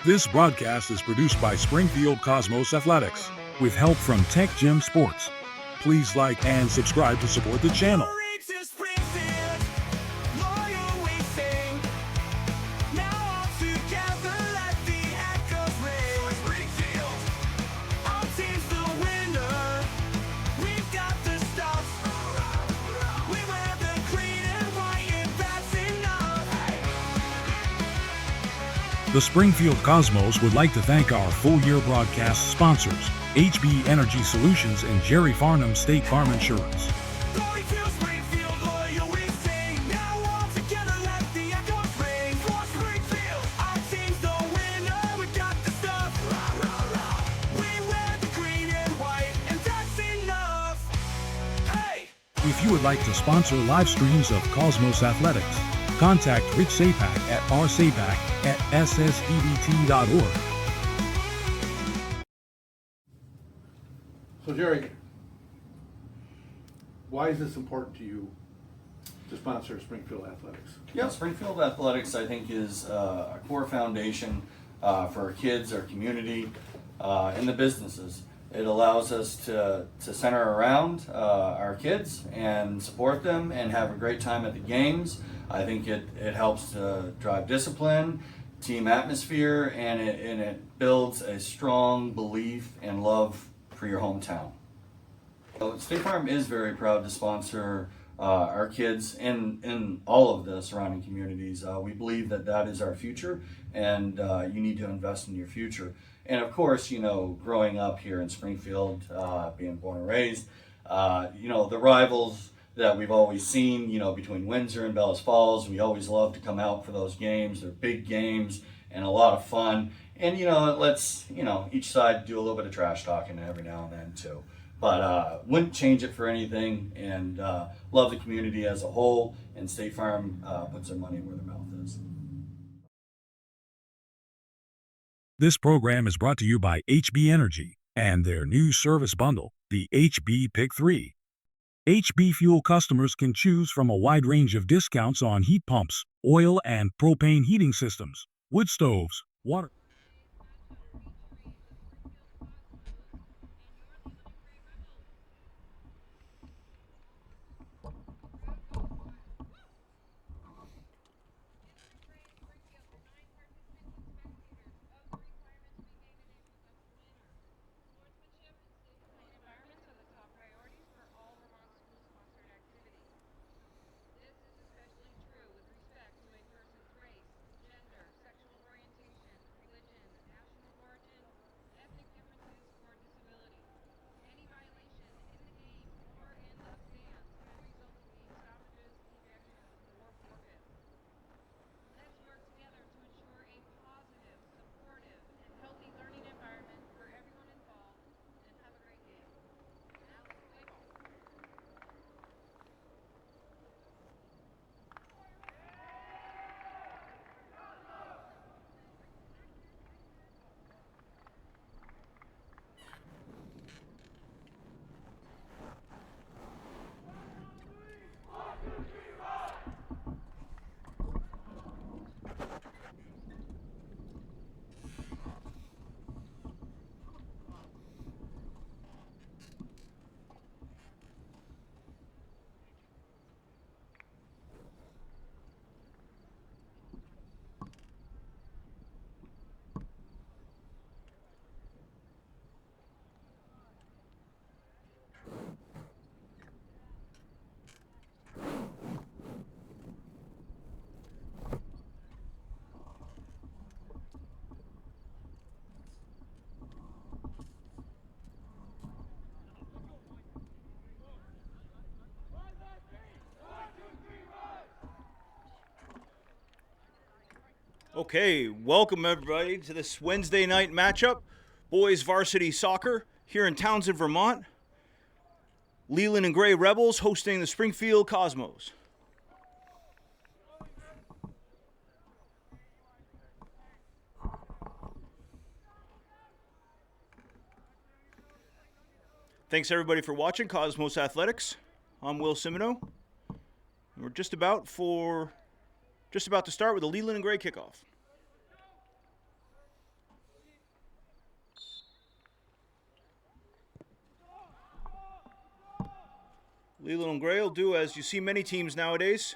This broadcast is produced by Springfield Cosmos Athletics with help from Tech Gym Sports. Please like and subscribe to support the channel. The Springfield Cosmos would like to thank our full-year broadcast sponsors, HB Energy Solutions and Jerry Farnum State Farm Insurance. If you would like to sponsor live streams of Cosmos Athletics, contact Rich Sapak at rsapak@ssdbt.org. So Jerry, why is this important to you to sponsor Springfield Athletics? Yeah, Springfield Athletics I think is a core foundation for our kids, our community, and the businesses. It allows us to center around our kids and support them and have a great time at the games. I think it helps to drive discipline, team atmosphere, and it builds a strong belief and love for your hometown. So State Farm is very proud to sponsor our kids in all of the surrounding communities. We believe that is our future, and you need to invest in your future. And of course, growing up here in Springfield, being born and raised, the rivals that we've always seen, between Windsor and Bellas Falls, we always love to come out for those games. They're big games and a lot of fun. And, it lets, each side do a little bit of trash talking every now and then too. But wouldn't change it for anything, and love the community as a whole, and State Farm puts their money where their mouth is. This program is brought to you by HB Energy and their new service bundle, the HB Pick 3. HB Fuel customers can choose from a wide range of discounts on heat pumps, oil and propane heating systems, wood stoves, water. Okay, welcome everybody to this Wednesday night matchup. Boys Varsity Soccer here in Townsend, Vermont. Leland and Gray Rebels hosting the Springfield Cosmos. Thanks everybody for watching Cosmos Athletics. I'm Will Simino. We're just about to start with the Leland and Gray kickoff. Leland and Gray will do as you see many teams nowadays.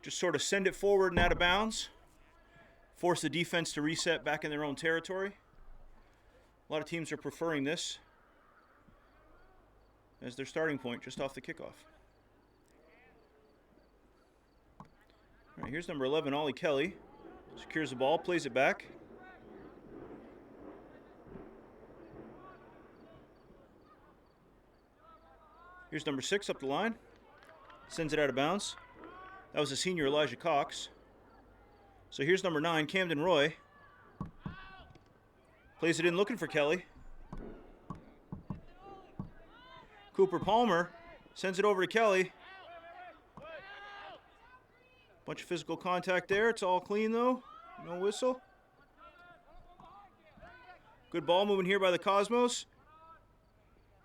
Just sort of send it forward and out of bounds. Force the defense to reset back in their own territory. A lot of teams are preferring this as their starting point just off the kickoff. All right, here's number 11, Ollie Kelly. Secures the ball, plays it back. Here's number 6 up the line. Sends it out of bounds. That was the senior Elijah Cox. So here's number 9, Camden Roy. Plays it in looking for Kelly. Cooper Palmer sends it over to Kelly. Bunch of physical contact there. It's all clean though. No whistle. Good ball moving here by the Cosmos.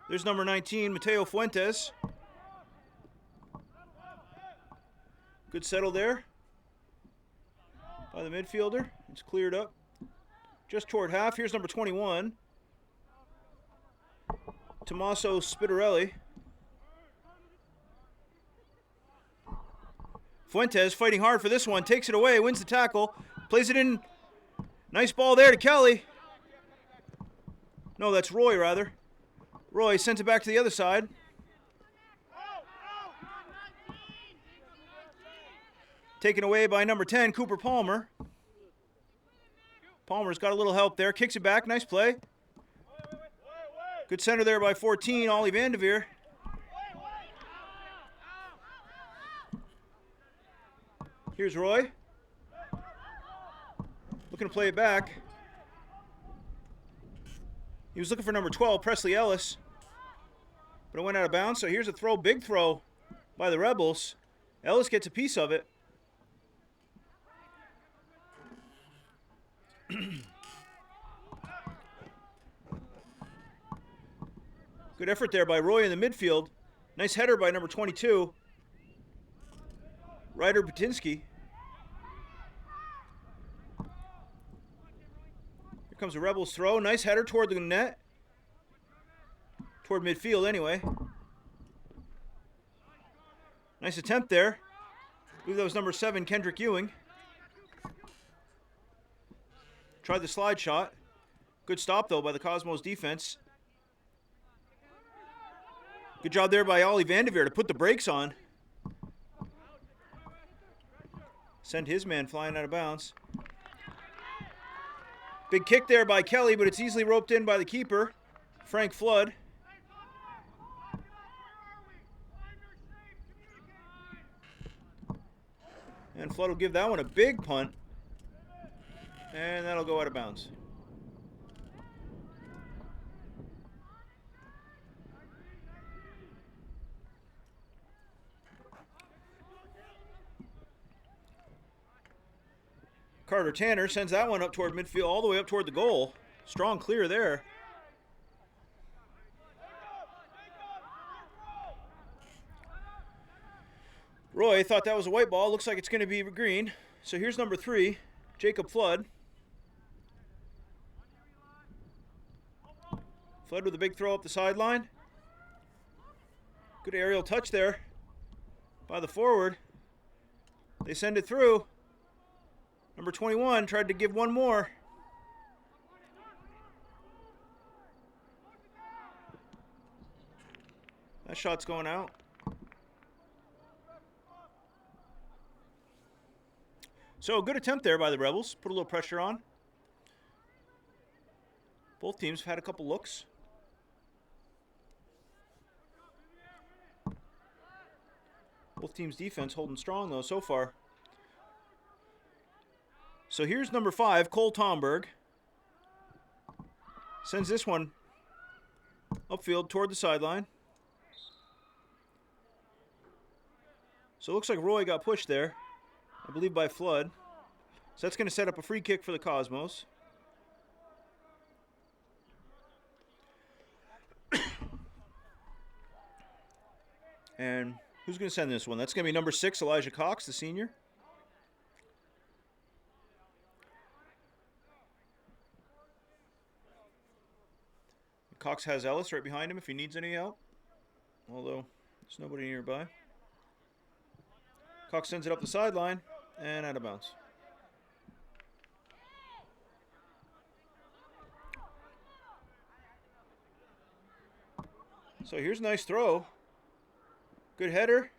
There's number 19, Mateo Fuentes. Good settle there by the midfielder. It's cleared up just toward half. Here's number 21, Tommaso Spitarelli. Fuentes fighting hard for this one. Takes it away, wins the tackle, plays it in. Nice ball there to Kelly. No, that's Roy rather. Roy sends it back to the other side. Taken away by number 10, Cooper Palmer. Palmer's got a little help there. Kicks it back. Nice play. Good center there by 14, Ollie Vandeveer. Here's Roy. Looking to play it back. He was looking for number 12, Presley Ellis. But it went out of bounds, so here's a throw, big throw by the Rebels. Ellis gets a piece of it. Good effort there by Roy in the midfield. Nice header by number 22, Ryder Butinsky. Here comes a Rebels throw. Nice header toward the net. Toward midfield anyway. Nice attempt there. I believe that was number 7, Kendrick Ewing. Tried the slide shot. Good stop though by the Cosmos defense. Good job there by Ollie Vandeveer to put the brakes on. Send his man flying out of bounds. Big kick there by Kelly, but it's easily roped in by the keeper, Frank Flood. And Flood will give that one a big punt. And that'll go out of bounds. Carter Tanner sends that one up toward midfield, all the way up toward the goal. Strong clear there. Roy thought that was a white ball. Looks like it's going to be green. So here's number 3, Jacob Flood. Flood with a big throw up the sideline. Good aerial touch there by the forward. They send it through. Number 21 tried to give one more. That shot's going out. So, good attempt there by the Rebels. Put a little pressure on. Both teams have had a couple looks. Both teams' defense holding strong, though, so far. So here's number 5, Cole Tomberg. Sends this one upfield toward the sideline. So it looks like Roy got pushed there, I believe by Flood. So that's going to set up a free kick for the Cosmos. And who's going to send this one? That's going to be number 6, Elijah Cox, the senior. Cox has Ellis right behind him if he needs any help. although there's nobody nearby. Cox sends it up the sideline and out of bounds. So here's a nice throw. Good header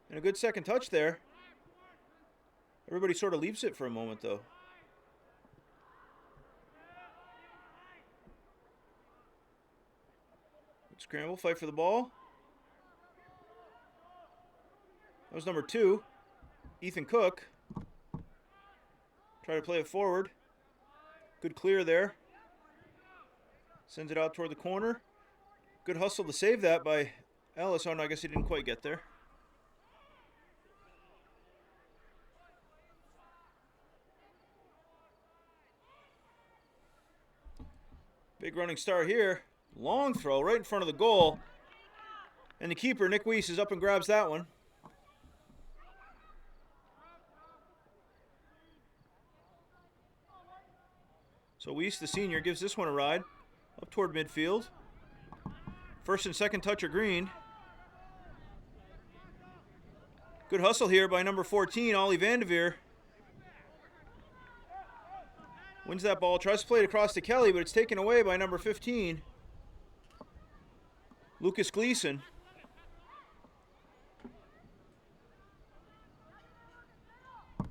and a good second touch there. Everybody sort of leaves it for a moment, though. Good scramble, fight for the ball. That was number 2, Ethan Cook. Try to play it forward. Good clear there. Sends it out toward the corner. Good hustle to save that by Ellis. Oh, no, I guess he didn't quite get there. Big running start here. Long throw right in front of the goal. And the keeper, Nick Weiss, is up and grabs that one. So Weiss, the senior, gives this one a ride up toward midfield. First and second touch are green. Good hustle here by number 14, Ollie Vandeveer. Wins that ball, tries to play it across to Kelly, but it's taken away by number 15, Lucas Gleason.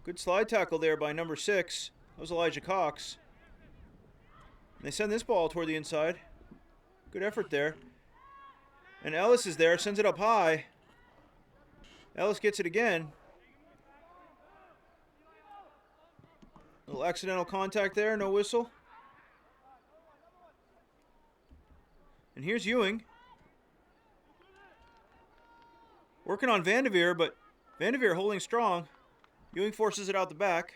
Good slide tackle there by number 6. That was Elijah Cox. And they send this ball toward the inside. Good effort there. And Ellis is there, sends it up high. Ellis gets it again. A little accidental contact there, no whistle. And here's Ewing. Working on Vandeveer, but Vandeveer holding strong. Ewing forces it out the back.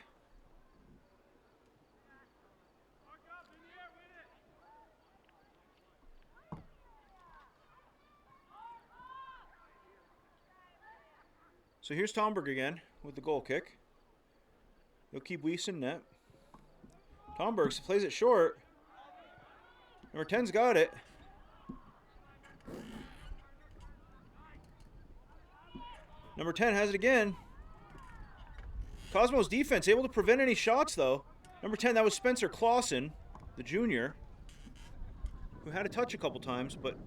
So here's Tomberg again with the goal kick. He'll keep Weiss in net. Tomberg plays it short. Number 10's got it. Number 10 has it again. Cosmos defense able to prevent any shots, though. Number 10, that was Spencer Clausen, the junior, who had a touch a couple times, but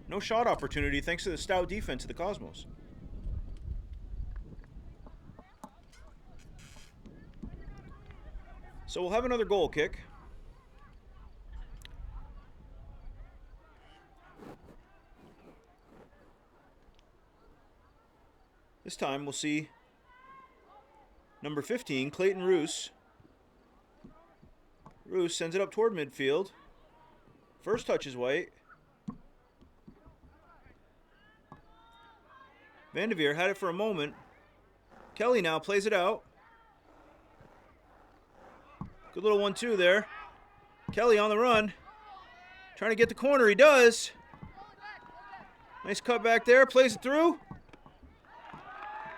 no shot opportunity thanks to the stout defense of the Cosmos. So we'll have another goal kick. This time we'll see number 15, Clayton Roos. Roos sends it up toward midfield. First touch is white. Vandeveer had it for a moment. Kelly now plays it out. Good little 1-2 there. Kelly on the run. Trying to get the corner. He does. Nice cut back there. Plays it through.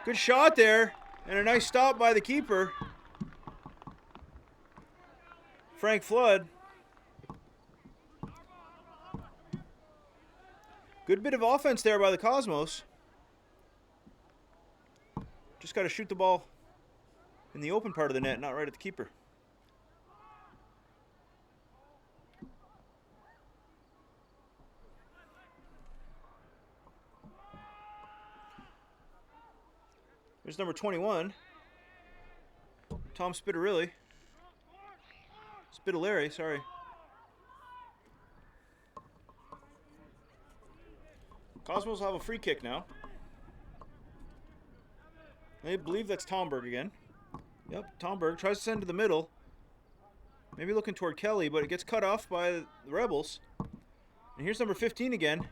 Good shot there. And a nice stop by the keeper, Frank Flood. Good bit of offense there by the Cosmos. Just got to shoot the ball in the open part of the net, not right at the keeper. There's number 21, Tom Spitarilli. Spitaleri, sorry. Cosmos will have a free kick now. I believe that's Tomberg again. Yep, Tomberg tries to send to the middle. Maybe looking toward Kelly, but it gets cut off by the Rebels. And here's number 15 again.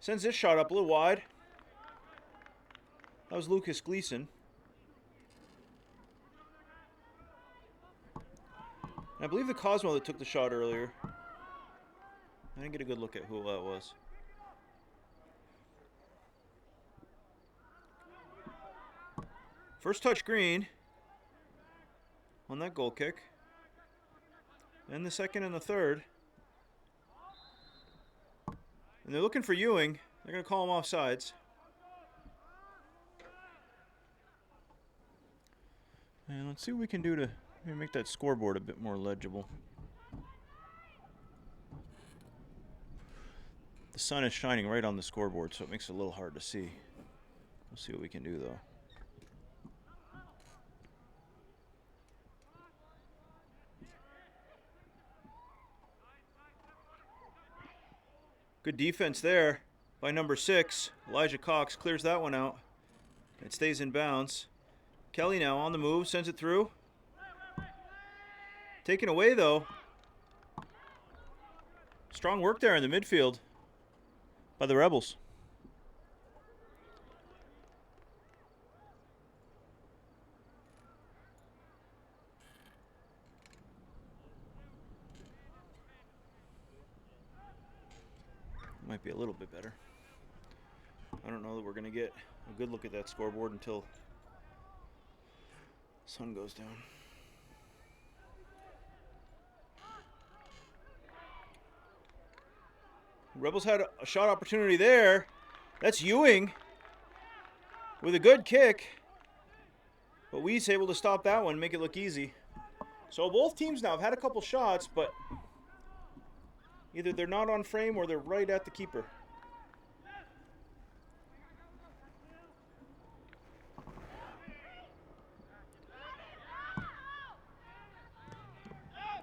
Sends this shot up a little wide. That was Lucas Gleason. And I believe the Cosmo that took the shot earlier. I didn't get a good look at who that was. First touch green on that goal kick. And the second and the third. And they're looking for Ewing. They're going to call him offsides. And let's see what we can do to maybe make that scoreboard a bit more legible. The sun is shining right on the scoreboard, so it makes it a little hard to see. We'll see what we can do, though. Good defense there by number 6. Elijah Cox clears that one out. It stays in bounds. Kelly now on the move, sends it through. Taken away, though. Strong work there in the midfield by the Rebels. Might be a little bit better. I don't know that we're going to get a good look at that scoreboard until the sun goes down. Rebels had a shot opportunity there. That's Ewing with a good kick. But Weed's able to stop that one, make it look easy. So both teams now have had a couple shots, but either they're not on frame or they're right at the keeper.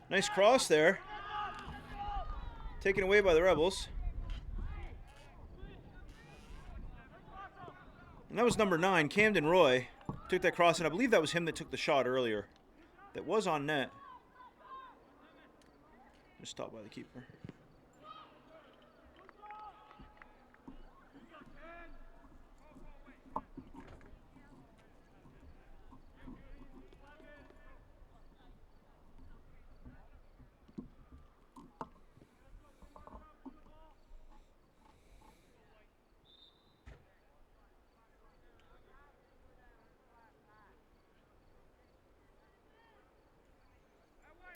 Nice cross there. Taken away by the Rebels. And that was number 9, Camden Roy. Took that cross, and I believe that was him that took the shot earlier. That was on net. Just stopped by the keeper.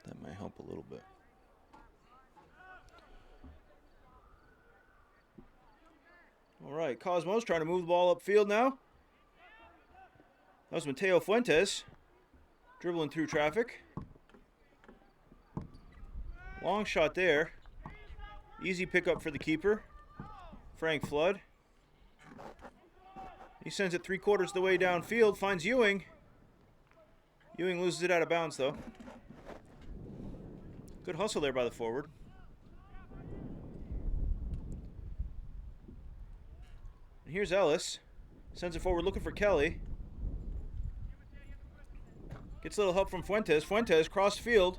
That might help a little bit. All right, Cosmos trying to move the ball upfield now. That was Mateo Fuentes dribbling through traffic. Long shot there. Easy pickup for the keeper, Frank Flood. He sends it 3/4 of the way downfield, finds Ewing. Ewing loses it out of bounds, though. Good hustle there by the forward. And here's Ellis. Sends it forward looking for Kelly. Gets a little help from Fuentes. Fuentes cross field.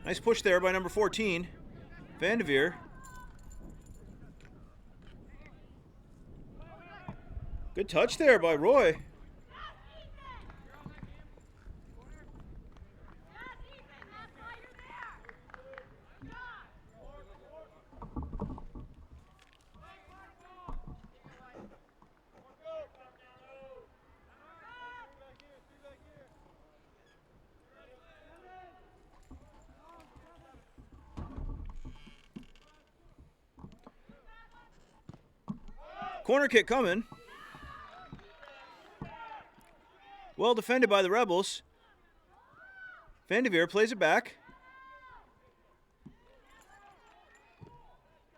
Nice push there by number 14, Vandeveer. Good touch there by Roy. Corner kick coming. Well defended by the Rebels. Vandeveer plays it back.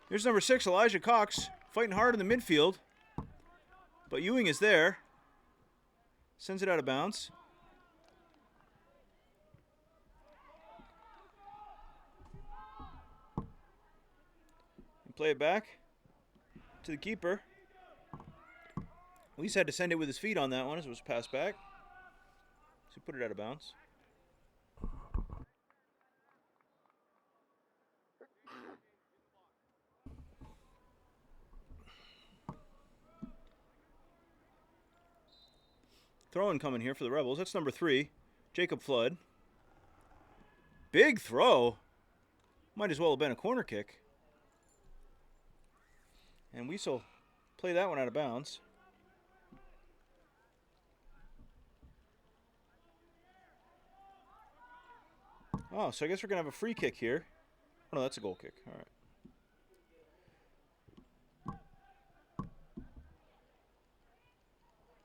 Here's number 6, Elijah Cox, fighting hard in the midfield. But Ewing is there. Sends it out of bounds. And play it back to the keeper. He's had to send it with his feet on that one as it was passed back. So he put it out of bounds. Throw-in coming here for the Rebels. That's number 3, Jacob Flood. Big throw. Might as well have been a corner kick. And Weasel play that one out of bounds. Oh, so I guess we're going to have a free kick here. Oh, no, that's a goal kick. All right.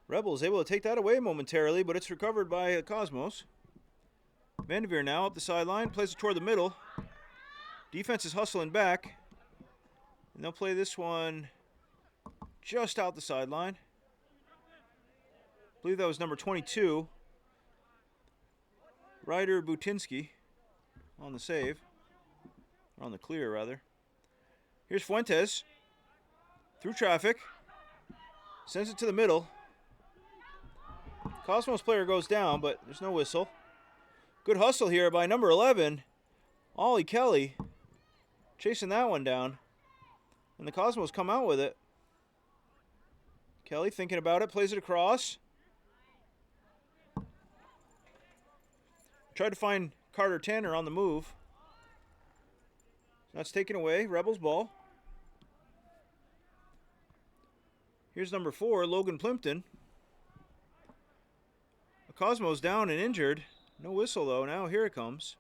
Rebels able to take that away momentarily, but it's recovered by Cosmos. Vanderveer now up the sideline, plays it toward the middle. Defense is hustling back. And they'll play this one just out the sideline. I believe that was number 22. Ryder Butinsky on the save. Or on the clear, rather. Here's Fuentes. Through traffic. Sends it to the middle. Cosmos player goes down, but there's no whistle. Good hustle here by number 11, Ollie Kelly. Chasing that one down. And the Cosmos come out with it. Kelly thinking about it, plays it across. Tried to find Carter Tanner on the move. That's taken away. Rebels ball. Here's number 4, Logan Plimpton. The Cosmos down and injured. No whistle though. Now here it comes.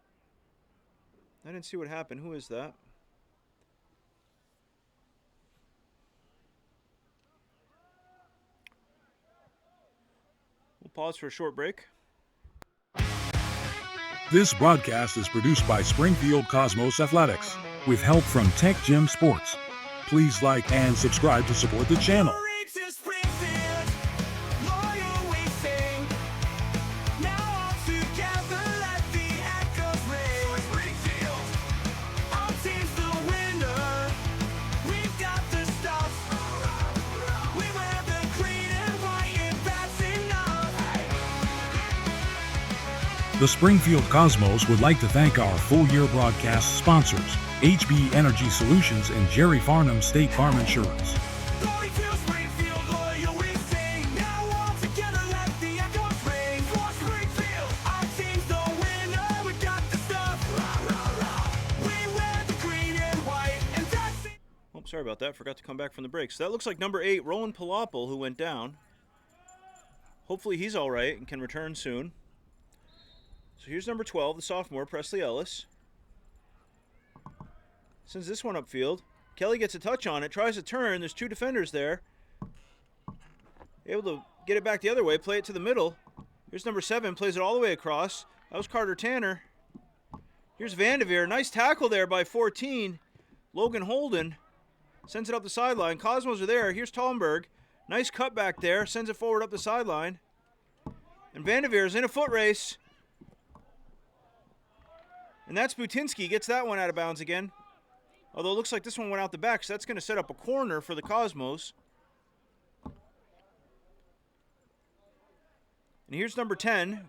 I didn't see what happened. Who is that? We'll pause for a short break. This broadcast is produced by Springfield Cosmos Athletics with help from Tech Gym Sports. Please like and subscribe to support the channel. The Springfield Cosmos would like to thank our full-year broadcast sponsors, HB Energy Solutions and Jerry Farnum State Farm Insurance. Oh, sorry about that. Forgot to come back from the break. So that looks like number 8, Roland Palapal, who went down. Hopefully he's all right and can return soon. So here's number 12, the sophomore, Presley Ellis. Sends this one upfield. Kelly gets a touch on it, tries to turn. There's 2 defenders there. Able to get it back the other way, play it to the middle. Here's number 7, plays it all the way across. That was Carter Tanner. Here's Vanderveer. Nice tackle there by 14. Logan Holden sends it up the sideline. Cosmos are there. Here's Talmberg. Nice cut back there. Sends it forward up the sideline. And Vanderveer is in a foot race. And that's Butinsky. Gets that one out of bounds again. Although it looks like this one went out the back, so that's going to set up a corner for the Cosmos. And here's number 10,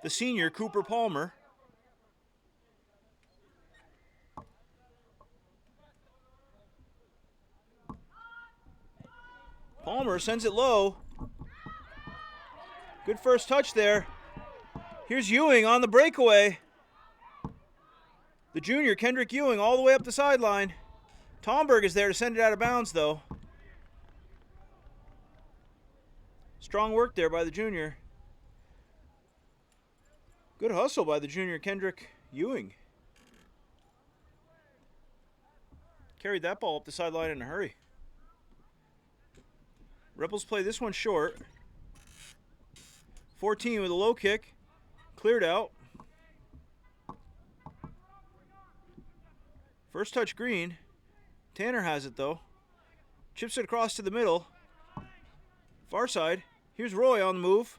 the senior, Cooper Palmer. Palmer sends it low. Good first touch there. Here's Ewing on the breakaway. The junior, Kendrick Ewing, all the way up the sideline. Tomberg is there to send it out of bounds, though. Strong work there by the junior. Good hustle by the junior, Kendrick Ewing. Carried that ball up the sideline in a hurry. Rebels play this one short. 14 with a low kick. Cleared out. First touch green. Tanner has it though. Chips it across to the middle. Far side. Here's Roy on the move.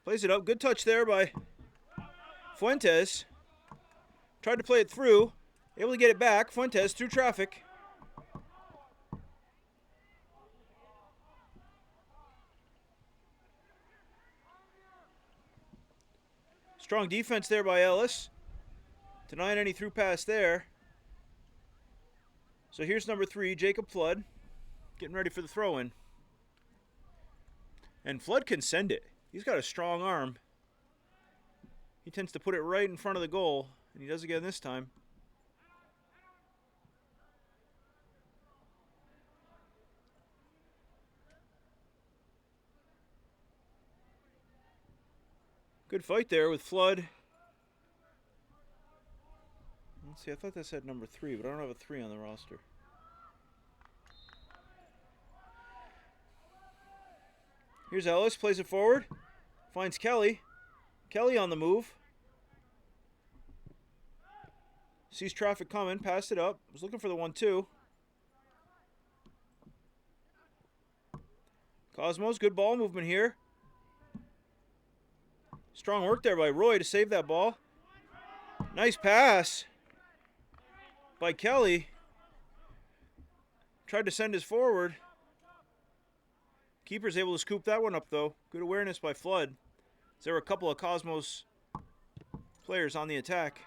Plays it up. Good touch there by Fuentes. Tried to play it through. Able to get it back. Fuentes through traffic. Strong defense there by Ellis. Denying any through pass there. So here's number 3, Jacob Flood, getting ready for the throw-in. And Flood can send it. He's got a strong arm. He tends to put it right in front of the goal, and he does again this time. Good fight there with Flood. Let's see, I thought that said number 3, but I don't have a 3 on the roster. Here's Ellis, plays it forward. Finds Kelly. Kelly on the move. Sees traffic coming, passed it up. Was looking for the 1-2. Cosmos, good ball movement here. Strong work there by Roy to save that ball. Nice pass by Kelly. Tried to send his forward. Keeper's able to scoop that one up, though. Good awareness by Flood. There were a couple of Cosmos players on the attack.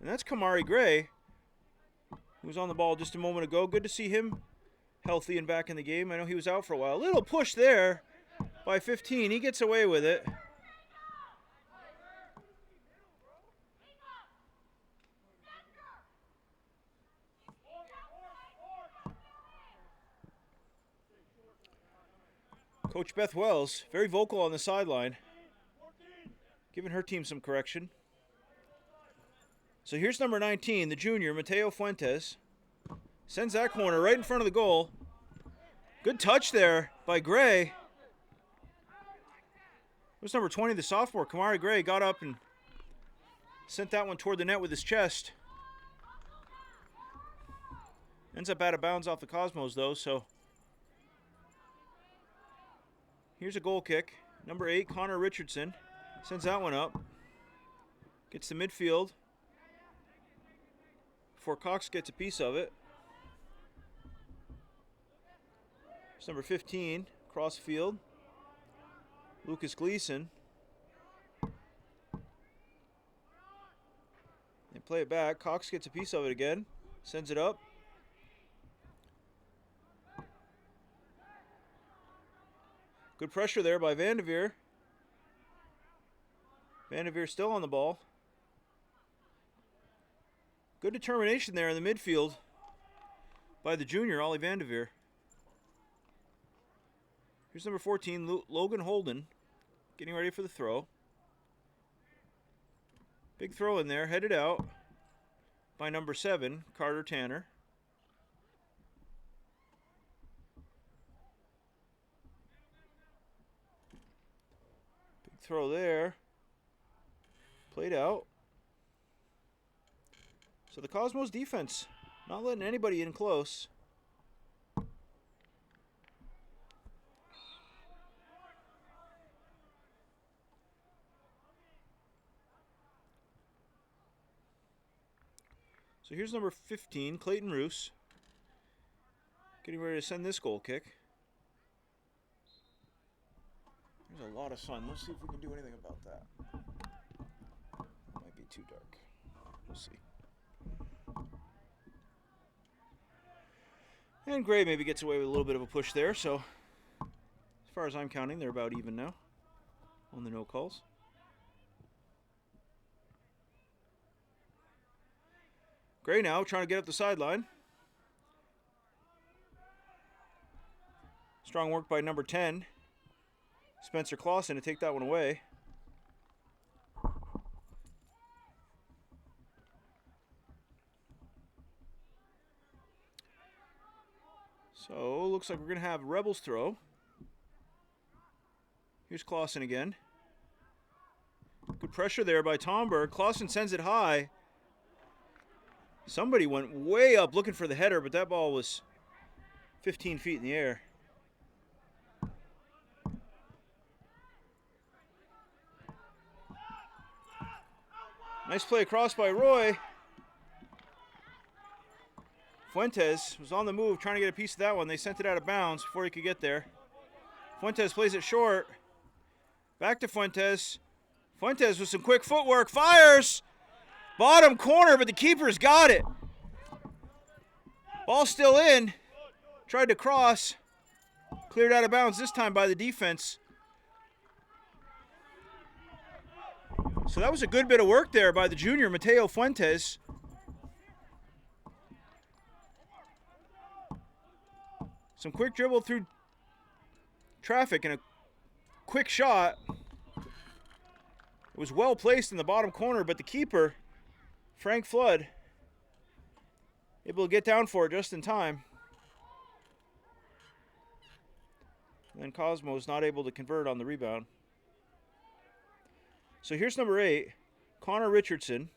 And that's Kamari Gray, who was on the ball just a moment ago. Good to see him healthy and back in the game. I know he was out for a while. Little push there by 15. He gets away with it. Coach Beth Wells, very vocal on the sideline, giving her team some correction. So here's number 19, the junior, Mateo Fuentes. Sends that corner right in front of the goal. Good touch there by Gray. It was number 20, the sophomore, Kamari Gray, got up and sent that one toward the net with his chest. Ends up out of bounds off the Cosmos, though, so here's a goal kick. Number 8, Connor Richardson, sends that one up. Gets to midfield before Cox gets a piece of it. It's number 15, cross field, Lucas Gleason. They play it back. Cox gets a piece of it again, sends it up. Good pressure there by Vanderveer. Vanderveer still on the ball. Good determination there in the midfield by the junior, Ollie Vanderveer. Here's number 14, Logan Holden, getting ready for the throw. Big throw in there, headed out by number 7, Carter Tanner. Big throw there. Played out. So the Cosmos defense not letting anybody in close. So here's number 15, Clayton Roos, getting ready to send this goal kick. There's a lot of sun. Let's see if we can do anything about that. Might be too dark. We'll see. And Gray maybe gets away with a little bit of a push there, so as far as I'm counting, they're about even now on the no calls. Gray now trying to get up the sideline. Strong work by number 10, Spencer Clausen, to take that one away. So, looks like we're going to have Rebels throw. Here's Clausen again. Good pressure there by Tomberg. Clausen sends it high. Somebody went way up looking for the header, but that ball was 15 feet in the air. Nice play across by Roy. Fuentes was on the move trying to get a piece of that one. They sent it out of bounds before he could get there. Fuentes plays it short. Back to Fuentes. Fuentes with some quick footwork. Fires! Bottom corner, but the keeper's got it. Ball still in. Tried to cross. Cleared out of bounds this time by the defense. So that was a good bit of work there by the junior, Mateo Fuentes. Some quick dribble through traffic and a quick shot. It was well placed in the bottom corner, but the keeper, Frank Flood, able to get down for it just in time. And then Cosmos not able to convert on the rebound. So here's number 8, Connor Richardson.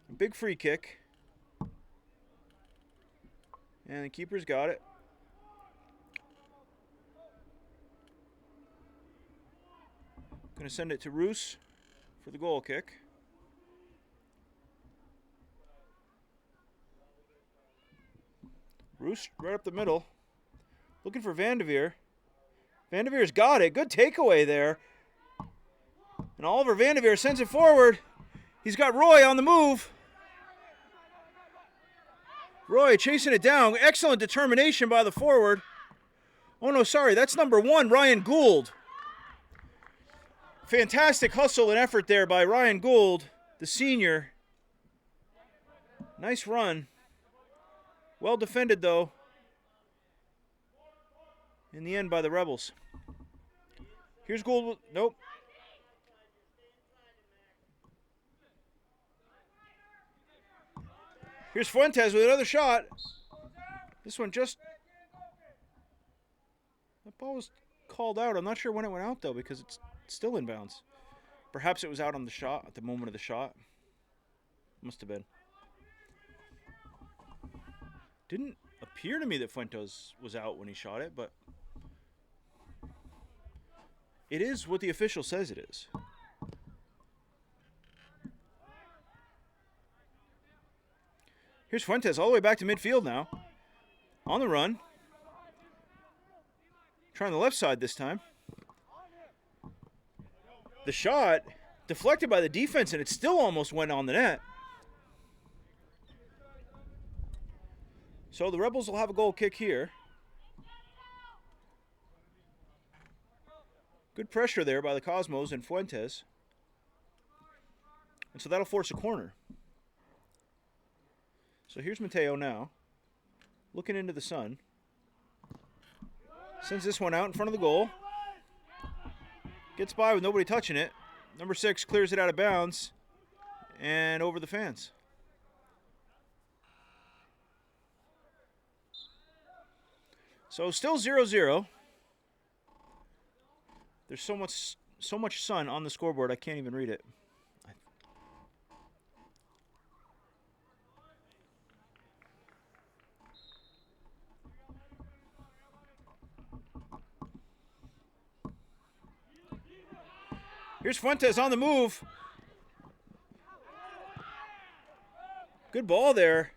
A big free kick. And the keeper's got it. Going to send it to Roos for the goal kick. Roos right up the middle. Looking for Vandeveer. Vandeveer's got it. Good takeaway there. And Oliver Vandeveer sends it forward. He's got Roy on the move. Roy chasing it down. Excellent determination by the forward. Oh no, sorry. That's number 1, Ryan Gould. Fantastic hustle and effort there by Ryan Gould, the senior. Nice run. Well defended, though, in the end by the Rebels. Here's Gould. Nope. Here's Fuentes with another shot. This one just... That ball was called out. I'm not sure when it went out, though, because it's still inbounds. Perhaps it was out on the shot at the moment of the shot. Must have been. Didn't appear to me that Fuentes was out when he shot it, but it is what the official says it is. Here's Fuentes all the way back to midfield now. On the run. Trying the left side this time. The shot deflected by the defense, and it still almost went on the net. So the Rebels will have a goal kick here. Good pressure there by the Cosmos and Fuentes. And so that'll force a corner. So here's Mateo now, looking into the sun. Sends this one out in front of the goal. Gets by with nobody touching it. Number 6 clears it out of bounds and over the fence. So still 0-0. There's so much sun on the scoreboard I can't even read it. Here's Fuentes on the move. Good ball there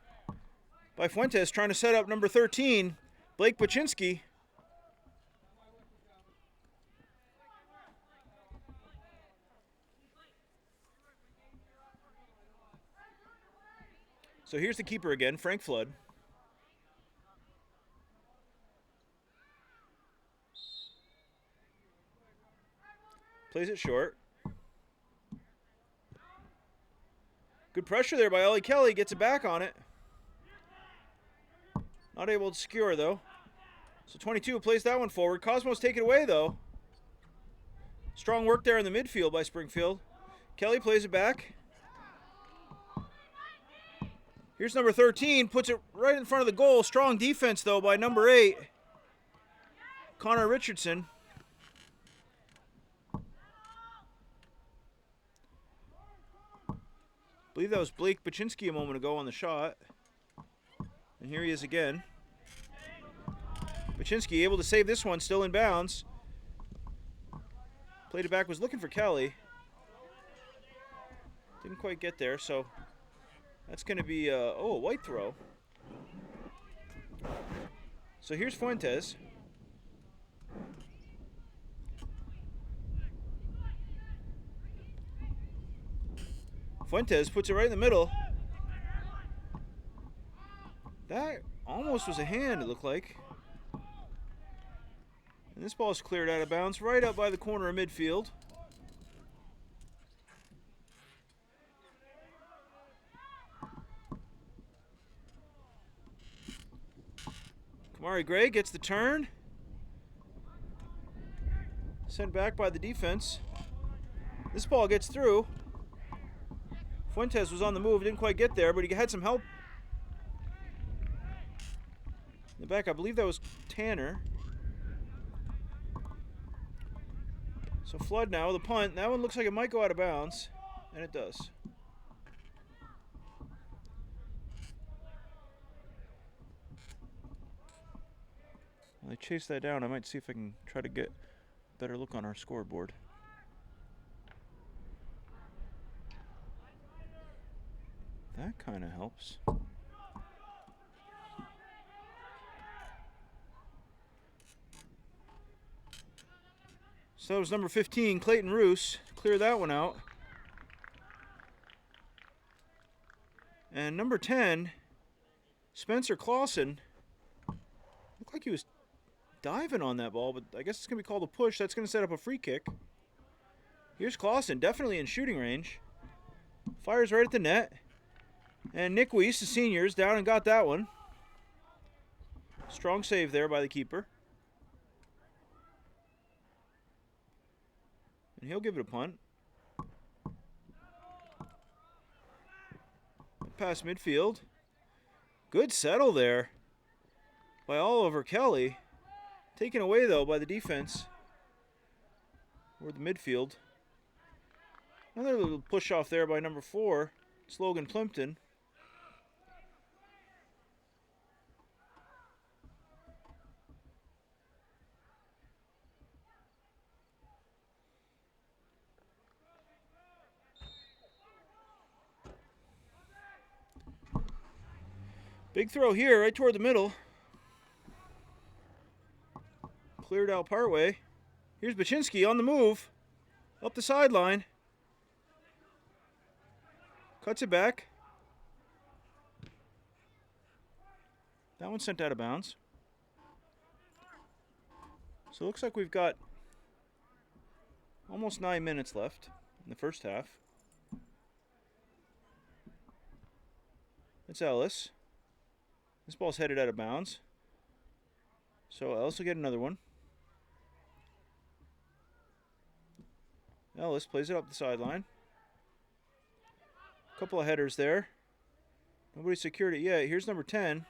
by Fuentes, trying to set up number 13, Blake Paczynski. So here's the keeper again, Frank Flood. Plays it short. Good pressure there by Ollie Kelly. Gets it back on it. Not able to secure, though. So 22 plays that one forward. Cosmos take it away, though. Strong work there in the midfield by Springfield. Kelly plays it back. Here's number 13. Puts it right in front of the goal. Strong defense, though, by number 8, Connor Richardson. I believe that was Blake Paczynski a moment ago on the shot. And here he is again. Paczynski able to save this one, still in bounds. Played it back, was looking for Kelly. Didn't quite get there, so that's going to be a white throw. So here's Fuentes. Fuentes puts it right in the middle. That almost was a hand, it looked like. And this ball is cleared out of bounds right up by the corner of midfield. Kamari Gray gets the turn. Sent back by the defense. This ball gets through. Fuentes was on the move, didn't quite get there, but he had some help. In the back, I believe that was Tanner. So Flood now with a punt. That one looks like it might go out of bounds, and it does. While I chase that down, I might see if I can try to get a better look on our scoreboard. That kind of helps. So that was number 15, Clayton Roos. Clear that one out. And number 10, Spencer Clausen. Looked like he was diving on that ball, but I guess it's going to be called a push. That's going to set up a free kick. Here's Clausen, definitely in shooting range. Fires right at the net. And Nick Weiss, the senior, is down and got that one. Strong save there by the keeper. And he'll give it a punt. Past midfield. Good settle there by Oliver Kelly. Taken away, though, by the defense. Or the midfield. Another little push off there by number 4, Logan Plimpton. Big throw here, right toward the middle. Cleared out partway. Here's Baczynski on the move. Up the sideline. Cuts it back. That one's sent out of bounds. So it looks like we've got almost 9 minutes left in the first half. It's Ellis. This ball's headed out of bounds. So Ellis will get another one. Ellis plays it up the sideline. Couple of headers there. Nobody secured it yet. Here's number 10.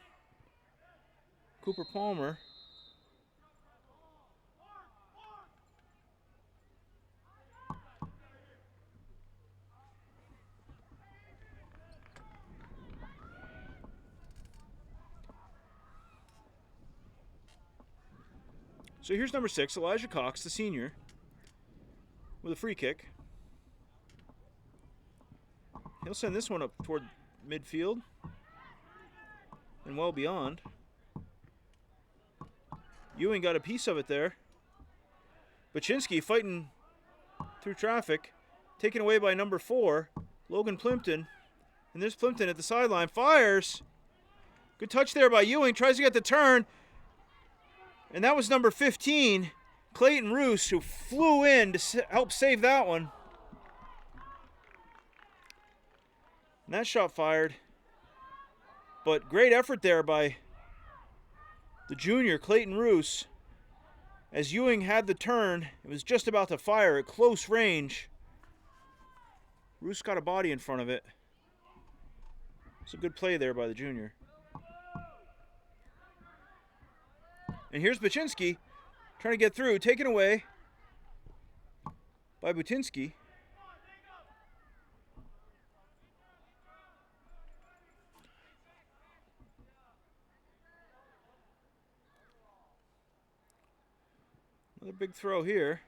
Cooper Palmer. So here's number 6, Elijah Cox, the senior, with a free kick. He'll send this one up toward midfield and well beyond. Ewing got a piece of it there. Baczynski fighting through traffic, taken away by number 4, Logan Plimpton. And there's Plimpton at the sideline, fires. Good touch there by Ewing, tries to get the turn. And that was number 15, Clayton Roos, who flew in to help save that one. And that shot fired. But great effort there by the junior, Clayton Roos. As Ewing had the turn, it was just about to fire at close range. Roos got a body in front of it. It's a good play there by the junior. And here's Baczynski trying to get through, taken away by Butinsky. Another big throw here.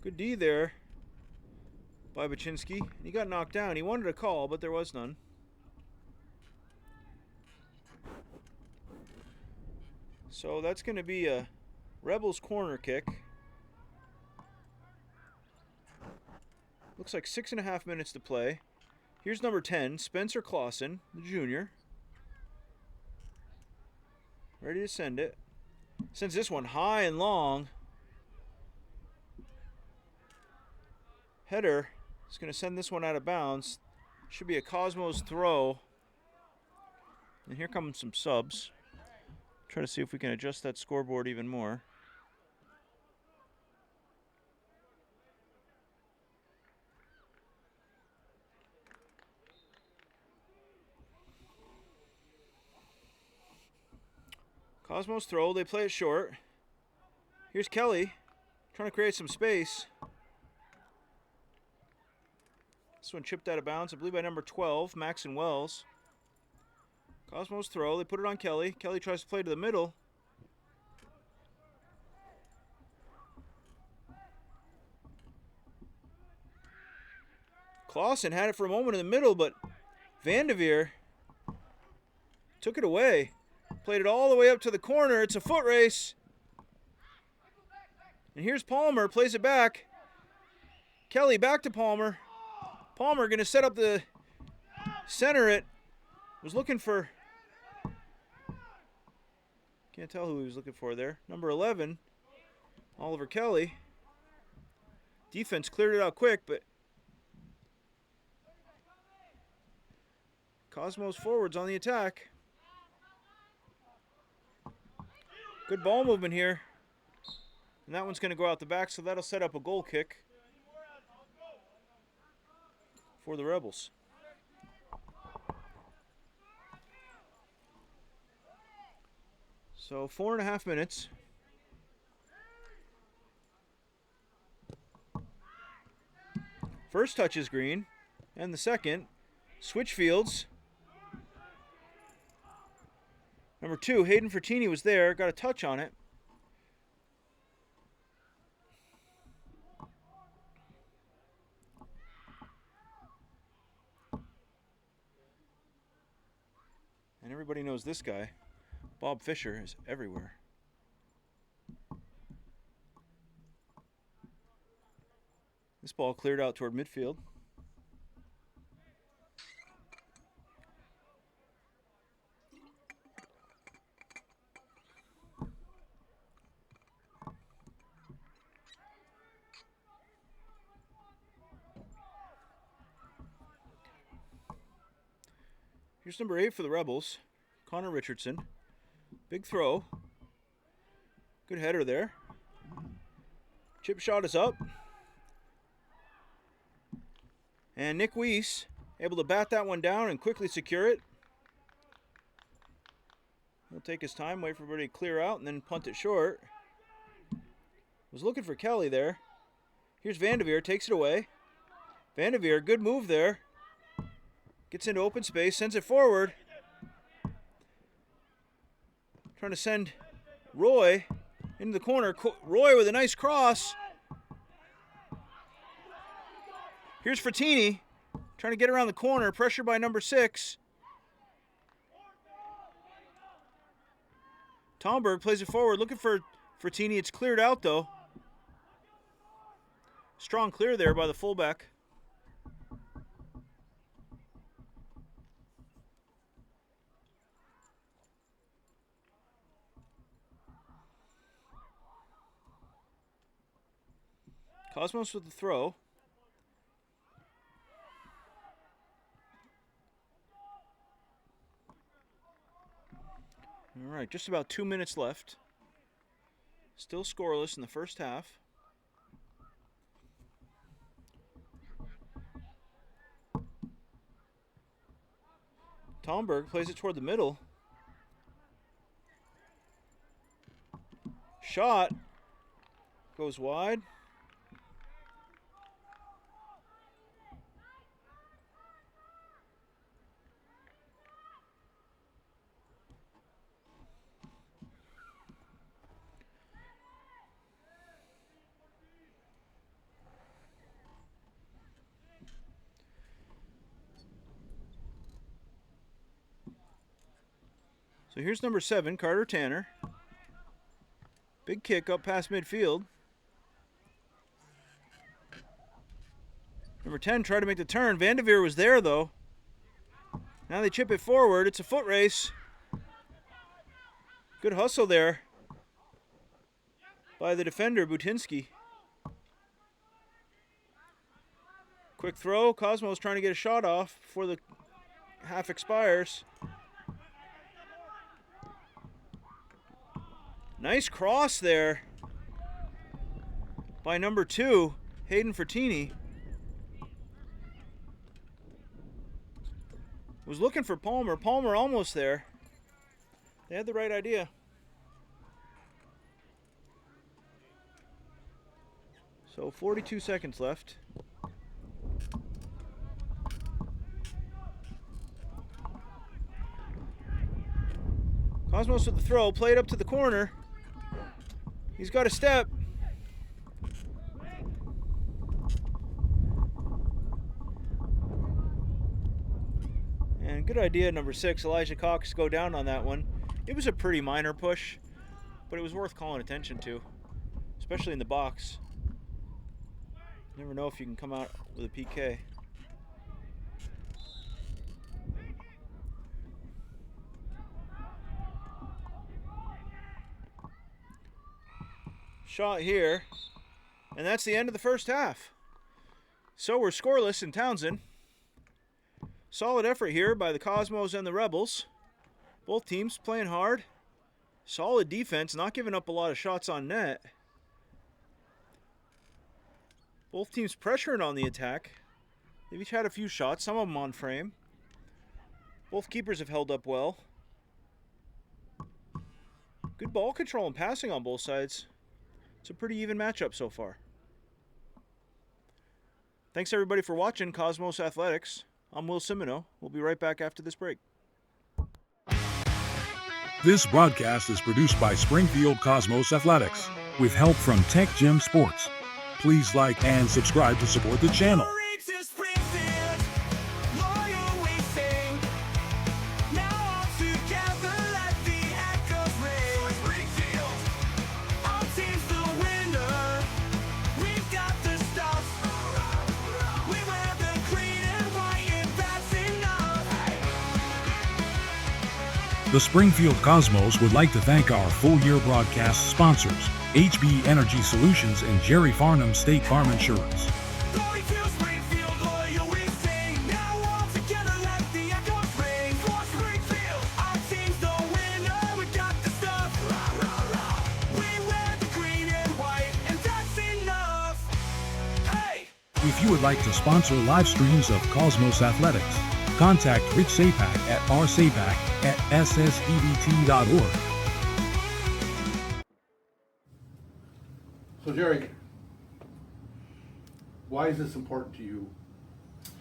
Good D there by Baczynski. He got knocked down. He wanted a call, but there was none. So that's going to be a Rebels corner kick. Looks like 6.5 minutes to play. Here's number 10, Spencer Clausen, the junior. Ready to send it. Sends this one high and long. Header is going to send this one out of bounds. Should be a Cosmos throw. And here come some subs. Try to see if we can adjust that scoreboard even more. Cosmos throw, they play it short. Here's Kelly, trying to create some space. This one chipped out of bounds, I believe by number 12, Maxon Wells. Cosmos throw, they put it on Kelly. Kelly tries to play to the middle. Clausen had it for a moment in the middle, but Vanderveer took it away. Played it all the way up to the corner. It's a foot race. And here's Palmer, plays it back. Kelly back to Palmer. Palmer going to set up the center it. Was looking for, can't tell who he was looking for there. Number 11, Oliver Kelly. Defense cleared it out quick, but Cosmos forwards on the attack. Good ball movement here. And that one's going to go out the back, so that'll set up a goal kick for the Rebels. So 4.5 minutes. First touch is green, and the second, switch fields. Number 2, Hayden Fertini was there, got a touch on it. And everybody knows this guy. Bob Fisher is everywhere. This ball cleared out toward midfield. Here's number 8 for the Rebels, Connor Richardson. Big throw. Good header there. Chip shot is up. And Nick Weiss able to bat that one down and quickly secure it. He'll take his time, wait for everybody to clear out, and then punt it short. Was looking for Kelly there. Here's Vanderveer, takes it away. Vanderveer, good move there. Gets into open space, sends it forward. Trying to send Roy into the corner. Roy with a nice cross. Here's Fertini, trying to get around the corner. Pressure by number 6. Tomberg plays it forward, looking for Fertini. It's cleared out, though. Strong clear there by the fullback. Cosmos with the throw. All right, just about 2 minutes left. Still scoreless in the first half. Tomberg plays it toward the middle. Shot goes wide. So here's number 7, Carter Tanner. Big kick up past midfield. Number 10 tried to make the turn. Vanderveer was there, though. Now they chip it forward. It's a foot race. Good hustle there by the defender, Butinsky. Quick throw. Cosmos trying to get a shot off before the half expires. Nice cross there by number 2, Hayden Fertini. Was looking for Palmer. Palmer almost there. They had the right idea. So 42 seconds left. Cosmos with the throw, played up to the corner. He's got a step. And good idea, number 6, Elijah Cox, go down on that one. It was a pretty minor push, but it was worth calling attention to, especially in the box. You never know if you can come out with a PK. Shot here, and that's the end of the first half. So we're scoreless in Townsend. Solid effort here by the Cosmos and the Rebels. Both teams playing hard. Solid defense, not giving up a lot of shots on net. Both teams pressuring on the attack. They've each had a few shots, some of them on frame. Both keepers have held up well. Good ball control and passing on both sides. It's a pretty even matchup so far. Thanks everybody for watching Cosmos Athletics. I'm Will Simino. We'll be right back after this break. This broadcast is produced by Springfield Cosmos Athletics with help from Tech Gym Sports. Please like and subscribe to support the channel. The Springfield Cosmos would like to thank our full-year broadcast sponsors, HB Energy Solutions and Jerry Farnum State Farm Insurance. If you would like to sponsor live streams of Cosmos Athletics, contact Rich Sapak at rsapak@ssdbt.org. So Jerry, why is this important to you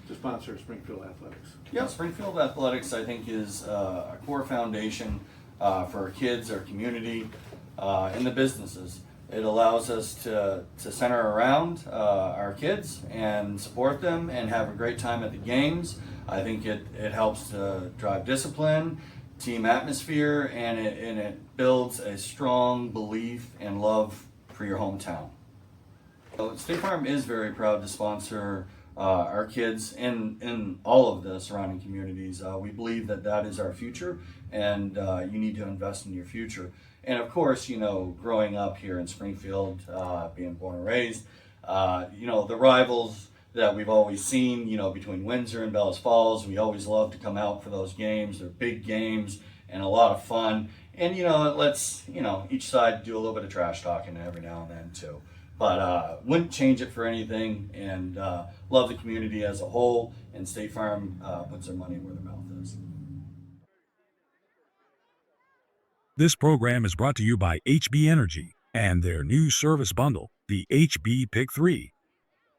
to sponsor Springfield Athletics? Yeah, Springfield Athletics, I think, is a core foundation for our kids, our community, and the businesses. It allows us to center around our kids and support them and have a great time at the games. I think it helps to drive discipline, team atmosphere, and it builds a strong belief and love for your hometown. So State Farm is very proud to sponsor our kids in all of the surrounding communities. We believe that is our future, and you need to invest in your future. And of course, growing up here in Springfield, being born and raised, the rivals that we've always seen, between Windsor and Bellas Falls, we always love to come out for those games. They're big games and a lot of fun. And, it lets, each side do a little bit of trash talking every now and then too. But wouldn't change it for anything, and love the community as a whole, and State Farm puts their money where their mouth is. This program is brought to you by HB Energy and their new service bundle, the HB Pick 3.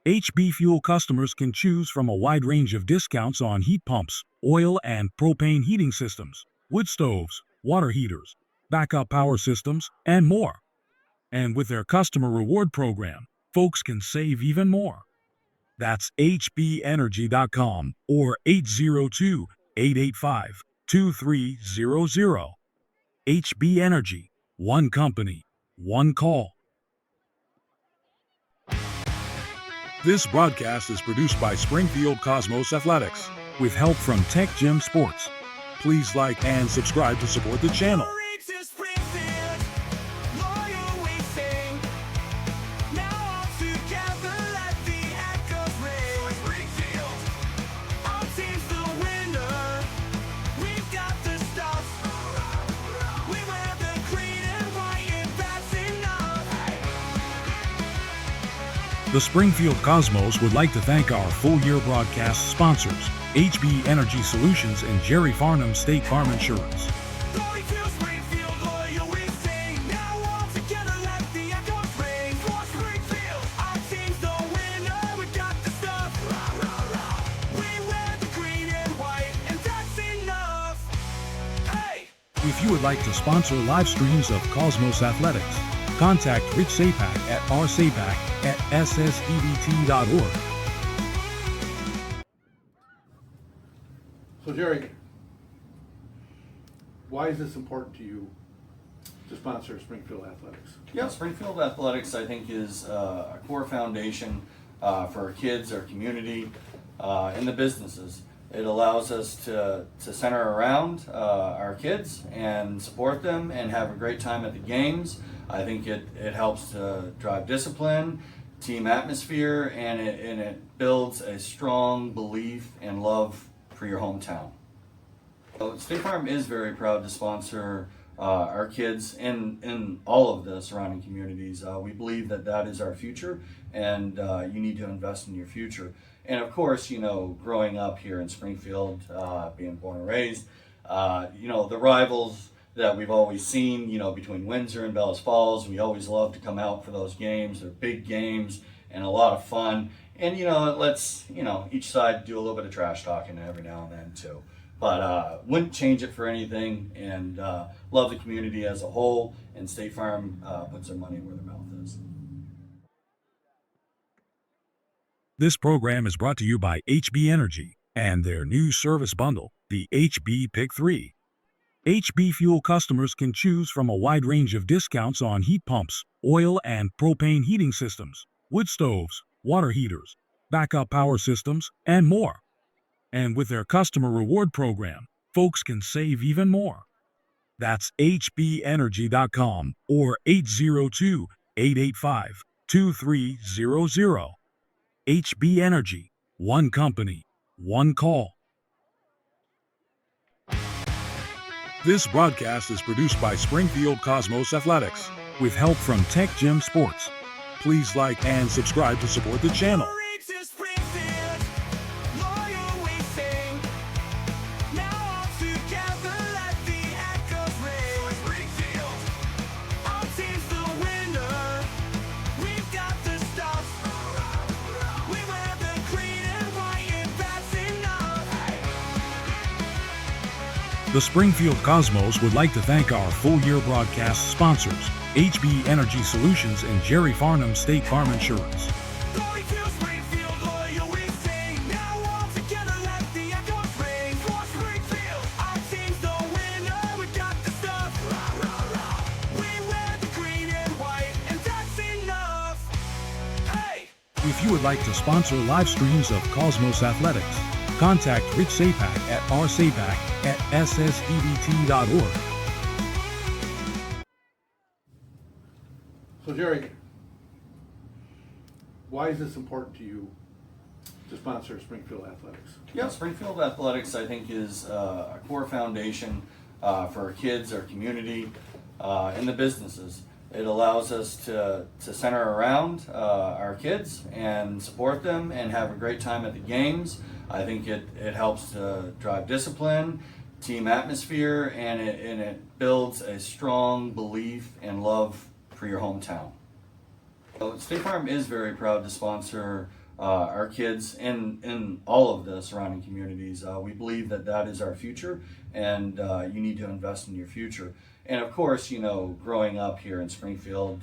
HB Fuel customers can choose from a wide range of discounts on heat pumps, oil and propane heating systems, wood stoves, water heaters, backup power systems, and more. And with their customer reward program, folks can save even more. That's hbenergy.com or 802-885-2300. HB Energy, one company, one call. This broadcast is produced by Springfield Cosmos Athletics with help from Tech Gym Sports. Please like and subscribe to support the channel. The Springfield Cosmos would like to thank our full-year broadcast sponsors, HB Energy Solutions and Jerry Farnum State Farm Insurance. Glory to Springfield, loyal we sing. Now all together let the echoes ring. For Springfield, our team's the winner. We got the stuff. Rah, rah, rah. We wear the green and white, and that's enough. Hey! If you would like to sponsor live streams of Cosmos Athletics, contact Rich Sapak at rsapak@ssdbt.org. So Jerry, why is this important to you to sponsor Springfield Athletics? Yeah, Springfield Athletics, I think, is a core foundation for our kids, our community, and the businesses. It allows us to center around our kids and support them and have a great time at the games. I think it helps to drive discipline, team atmosphere, and it builds a strong belief and love for your hometown. So State Farm is very proud to sponsor our kids in all of the surrounding communities. We believe that is our future, and you need to invest in your future. And of course, growing up here in Springfield, being born and raised, the rivals that we've always seen, between Windsor and Bellas Falls, we always love to come out for those games. They're big games and a lot of fun. And, it lets, each side do a little bit of trash talking every now and then too. But wouldn't change it for anything, and love the community as a whole, and State Farm puts their money where their mouth is. This program is brought to you by HB Energy and their new service bundle, the HB Pick 3. HB Fuel customers can choose from a wide range of discounts on heat pumps, oil and propane heating systems, wood stoves, water heaters, backup power systems, and more. And with their customer reward program, folks can save even more. That's hbenergy.com or 802-885-2300. HB Energy, one company, one call. This broadcast is produced by Springfield Cosmos Athletics with help from Tech Gym Sports. Please like and subscribe to support the channel. Glory to Springfield, loyal we sing. Now all together let the echoes ring. For Springfield, our team's the winner. We've got the stuff. We wear the green and white, and that's enough. The Springfield Cosmos would like to thank our full-year broadcast sponsors, HB Energy Solutions and Jerry Farnum State Farm Insurance. Glory to Springfield, loyal we sing. Now all together let the echoes ring. For Springfield, our team's the winner. We got the stuff. Rah, rah, rah. We wear the green and white, and that's enough. Hey! If you would like to sponsor live streams of Cosmos Athletics, contact Rich Sapak at rsapak@ssdbt.org. So Jerry, why is this important to you to sponsor Springfield Athletics? Yeah, Springfield Athletics, I think, is a core foundation for our kids, our community, and the businesses. It allows us to center around our kids and support them and have a great time at the games. I think it helps to drive discipline, team atmosphere, and it builds a strong belief and love for your hometown. So State Farm is very proud to sponsor our kids in all of the surrounding communities. We believe that is our future, and you need to invest in your future. And of course, growing up here in Springfield,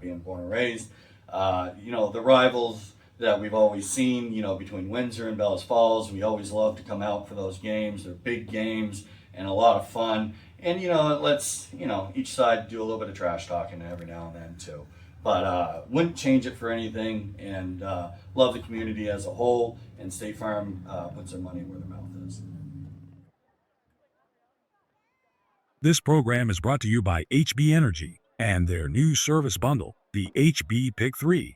being born and raised, the rivals that we've always seen, between Windsor and Bellas Falls, we always love to come out for those games. They're big games and a lot of fun. And, it lets, each side do a little bit of trash talking every now and then too. But wouldn't change it for anything, and love the community as a whole, and State Farm puts their money where their mouth is. This program is brought to you by HB Energy and their new service bundle, the HB Pick 3.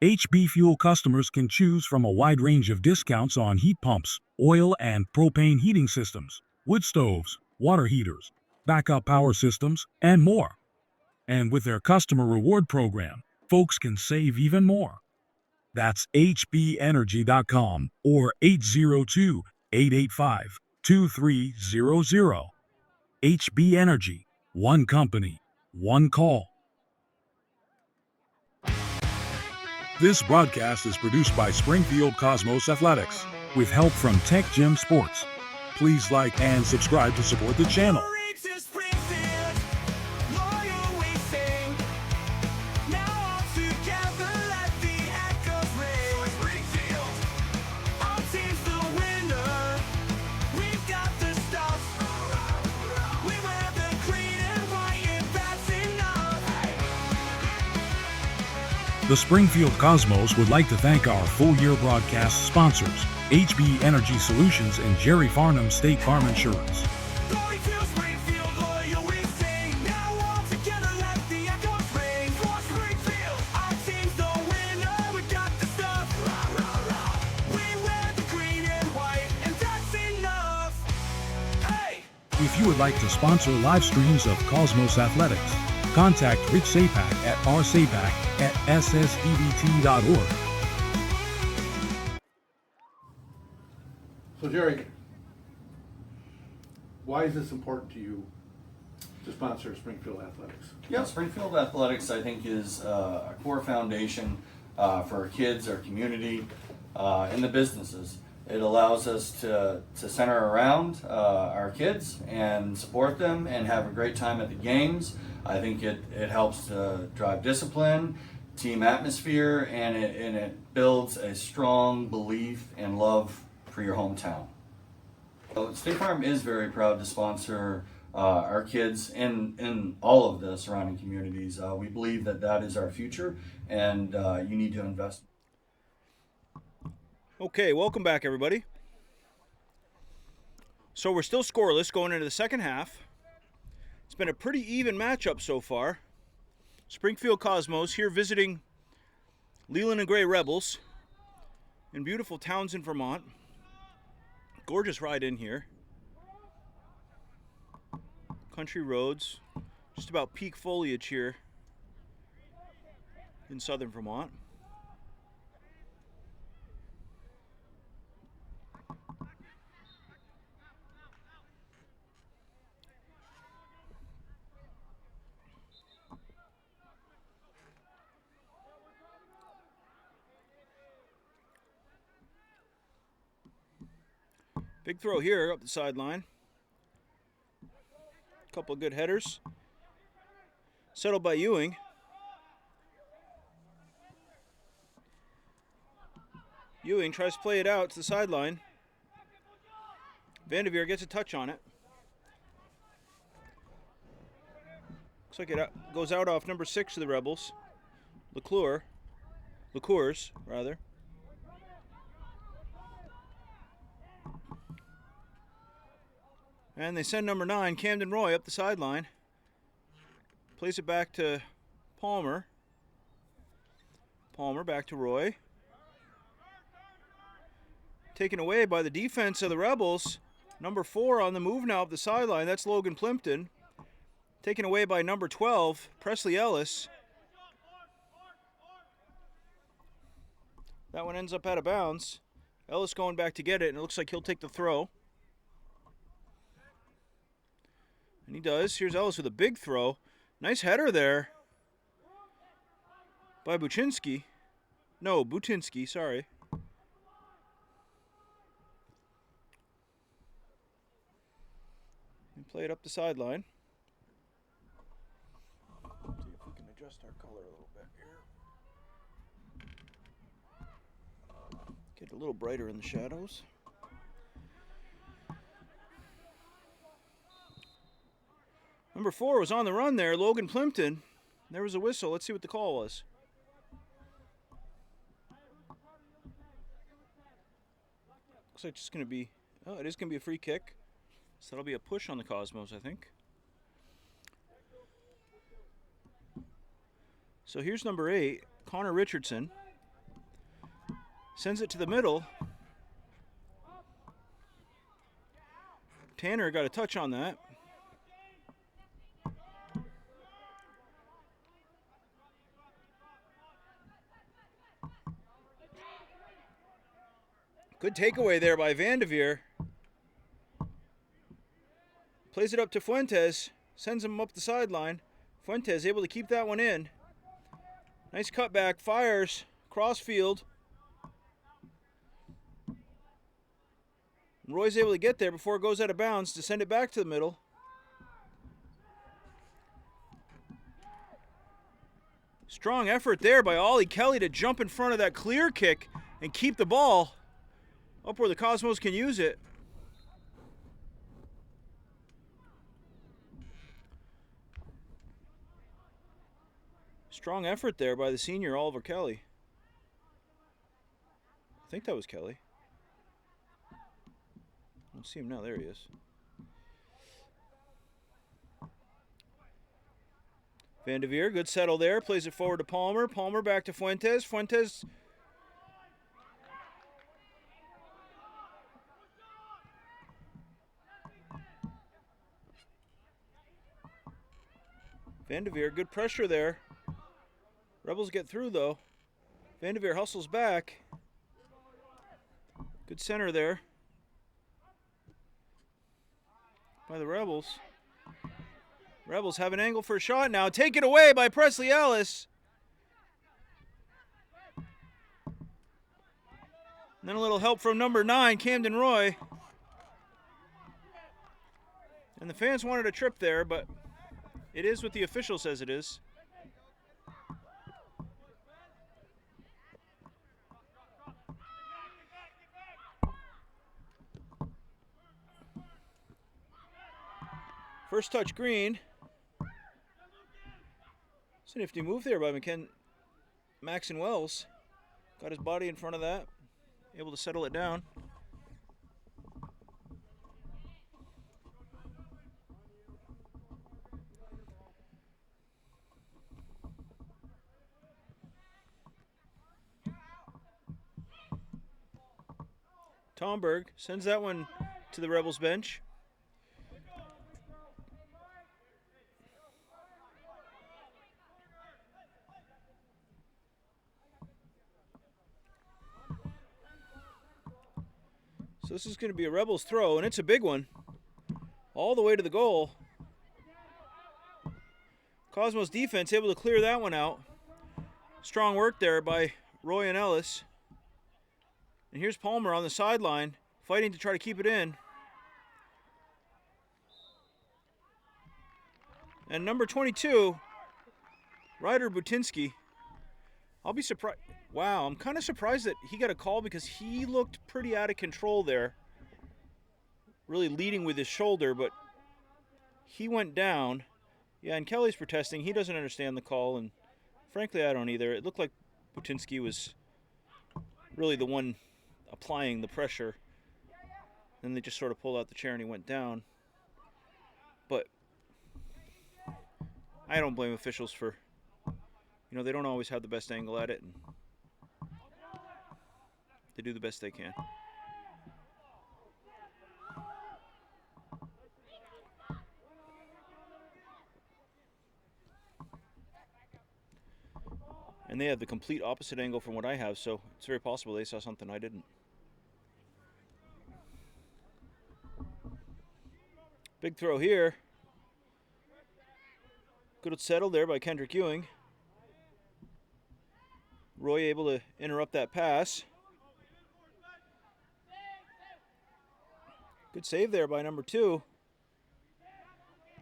HB Fuel customers can choose from a wide range of discounts on heat pumps, oil and propane heating systems, wood stoves, water heaters, backup power systems, and more. And with their customer reward program, folks can save even more. That's hbenergy.com or 802-885-2300. HB Energy, one company, one call. This broadcast is produced by Springfield Cosmos Athletics with help from Tech Gym Sports. Please like and subscribe to support the channel. To Springfield, loyal we sing. Now all together let the echoes ring. Springfield, our team's the winner. We've got the stuff. We wear the green and white, and that's enough. The Springfield Cosmos would like to thank our full-year broadcast sponsors, HB Energy Solutions and Jerry Farnum State Farm Insurance. Glory to Springfield, loyal we sing. Now all together let the echoes ring. For Springfield, our team's the winner. We got the stuff. We wear the green and white, and that's enough. Hey! If you would like to sponsor live streams of Cosmos Athletics, contact Rich Sapak at rsapak@ssdbt.org. So Jerry, why is this important to you to sponsor Springfield Athletics? Yeah, Springfield Athletics, I think, is a core foundation for our kids, our community, and the businesses. It allows us to center around our kids and support them and have a great time at the games. I think it helps to drive discipline, team atmosphere, and it builds a strong belief and love for your hometown. So State Farm is very proud to sponsor our kids in all of the surrounding communities. We believe that is our future, and you need to invest. Okay, welcome back, everybody. So we're still scoreless going into the second half. It's been a pretty even matchup so far. Springfield Cosmos here visiting Leland and Gray Rebels in beautiful Townsend, Vermont. Gorgeous ride in here. Country roads, just about peak foliage here in southern Vermont. Big throw here up the sideline. Couple of good headers. Settled by Ewing. Ewing tries to play it out to the sideline. Vanderveer gets a touch on it. Looks like it goes out off number 6 of the Rebels. LaCours, rather. And they send number 9, Camden Roy, up the sideline. Plays it back to Palmer. Palmer back to Roy. Taken away by the defense of the Rebels. Number 4 on the move now up the sideline. That's Logan Plimpton. Taken away by number 12, Presley Ellis. That one ends up out of bounds. Ellis going back to get it, and it looks like he'll take the throw. And he does. Here's Ellis with a big throw. Nice header there by Butinsky, sorry. And play it up the sideline. See if we can adjust our color a little bit here. Get a little brighter in the shadows. Number 4 was on the run there, Logan Plimpton. There was a whistle. Let's see what the call was. Looks like it's going to be, it is going to be a free kick. So that'll be a push on the Cosmos, I think. So here's number 8, Connor Richardson. Sends it to the middle. Tanner got a touch on that. Good takeaway there by Vanderveer. Plays it up to Fuentes. Sends him up the sideline. Fuentes able to keep that one in. Nice cutback. Fires. Crossfield. Roy's able to get there before it goes out of bounds to send it back to the middle. Strong effort there by Ollie Kelly to jump in front of that clear kick and keep the ball up where the Cosmos can use it. Strong effort there by the senior Oliver Kelly. I think that was Kelly. I don't see him now. There he is. Vanderveer, good settle there. Plays it forward to Palmer. Palmer back to Fuentes. Fuentes. Vanderveer, good pressure there. Rebels get through though. Vanderveer hustles back. Good center there by the Rebels. Rebels have an angle for a shot now. Taken away by Presley Ellis. And then a little help from number 9, Camden Roy. And the fans wanted a trip there, but it is what the official says it is. First touch green. It's a nifty move there by Maxon Wells. Got his body in front of that. Able to settle it down. Tomberg sends that one to the Rebels bench. So this is going to be a Rebels throw, and it's a big one. All the way to the goal. Cosmos defense able to clear that one out. Strong work there by Roy and Ellis. And here's Palmer on the sideline, fighting to try to keep it in. And number 22, Ryder Butinsky. I'll be surprised. Wow, I'm kind of surprised that he got a call because he looked pretty out of control there. Really leading with his shoulder, but he went down. Yeah, and Kelly's protesting. He doesn't understand the call, and frankly, I don't either. It looked like Butinsky was really the one applying the pressure. Then they just sort of pulled out the chair and he went down. But I don't blame officials for, they don't always have the best angle at it, and they do the best they can. And they have the complete opposite angle from what I have, so it's very possible they saw something I didn't. Big throw here. Good settle there by Kendrick Ewing. Roy able to interrupt that pass. Good save there by number 2.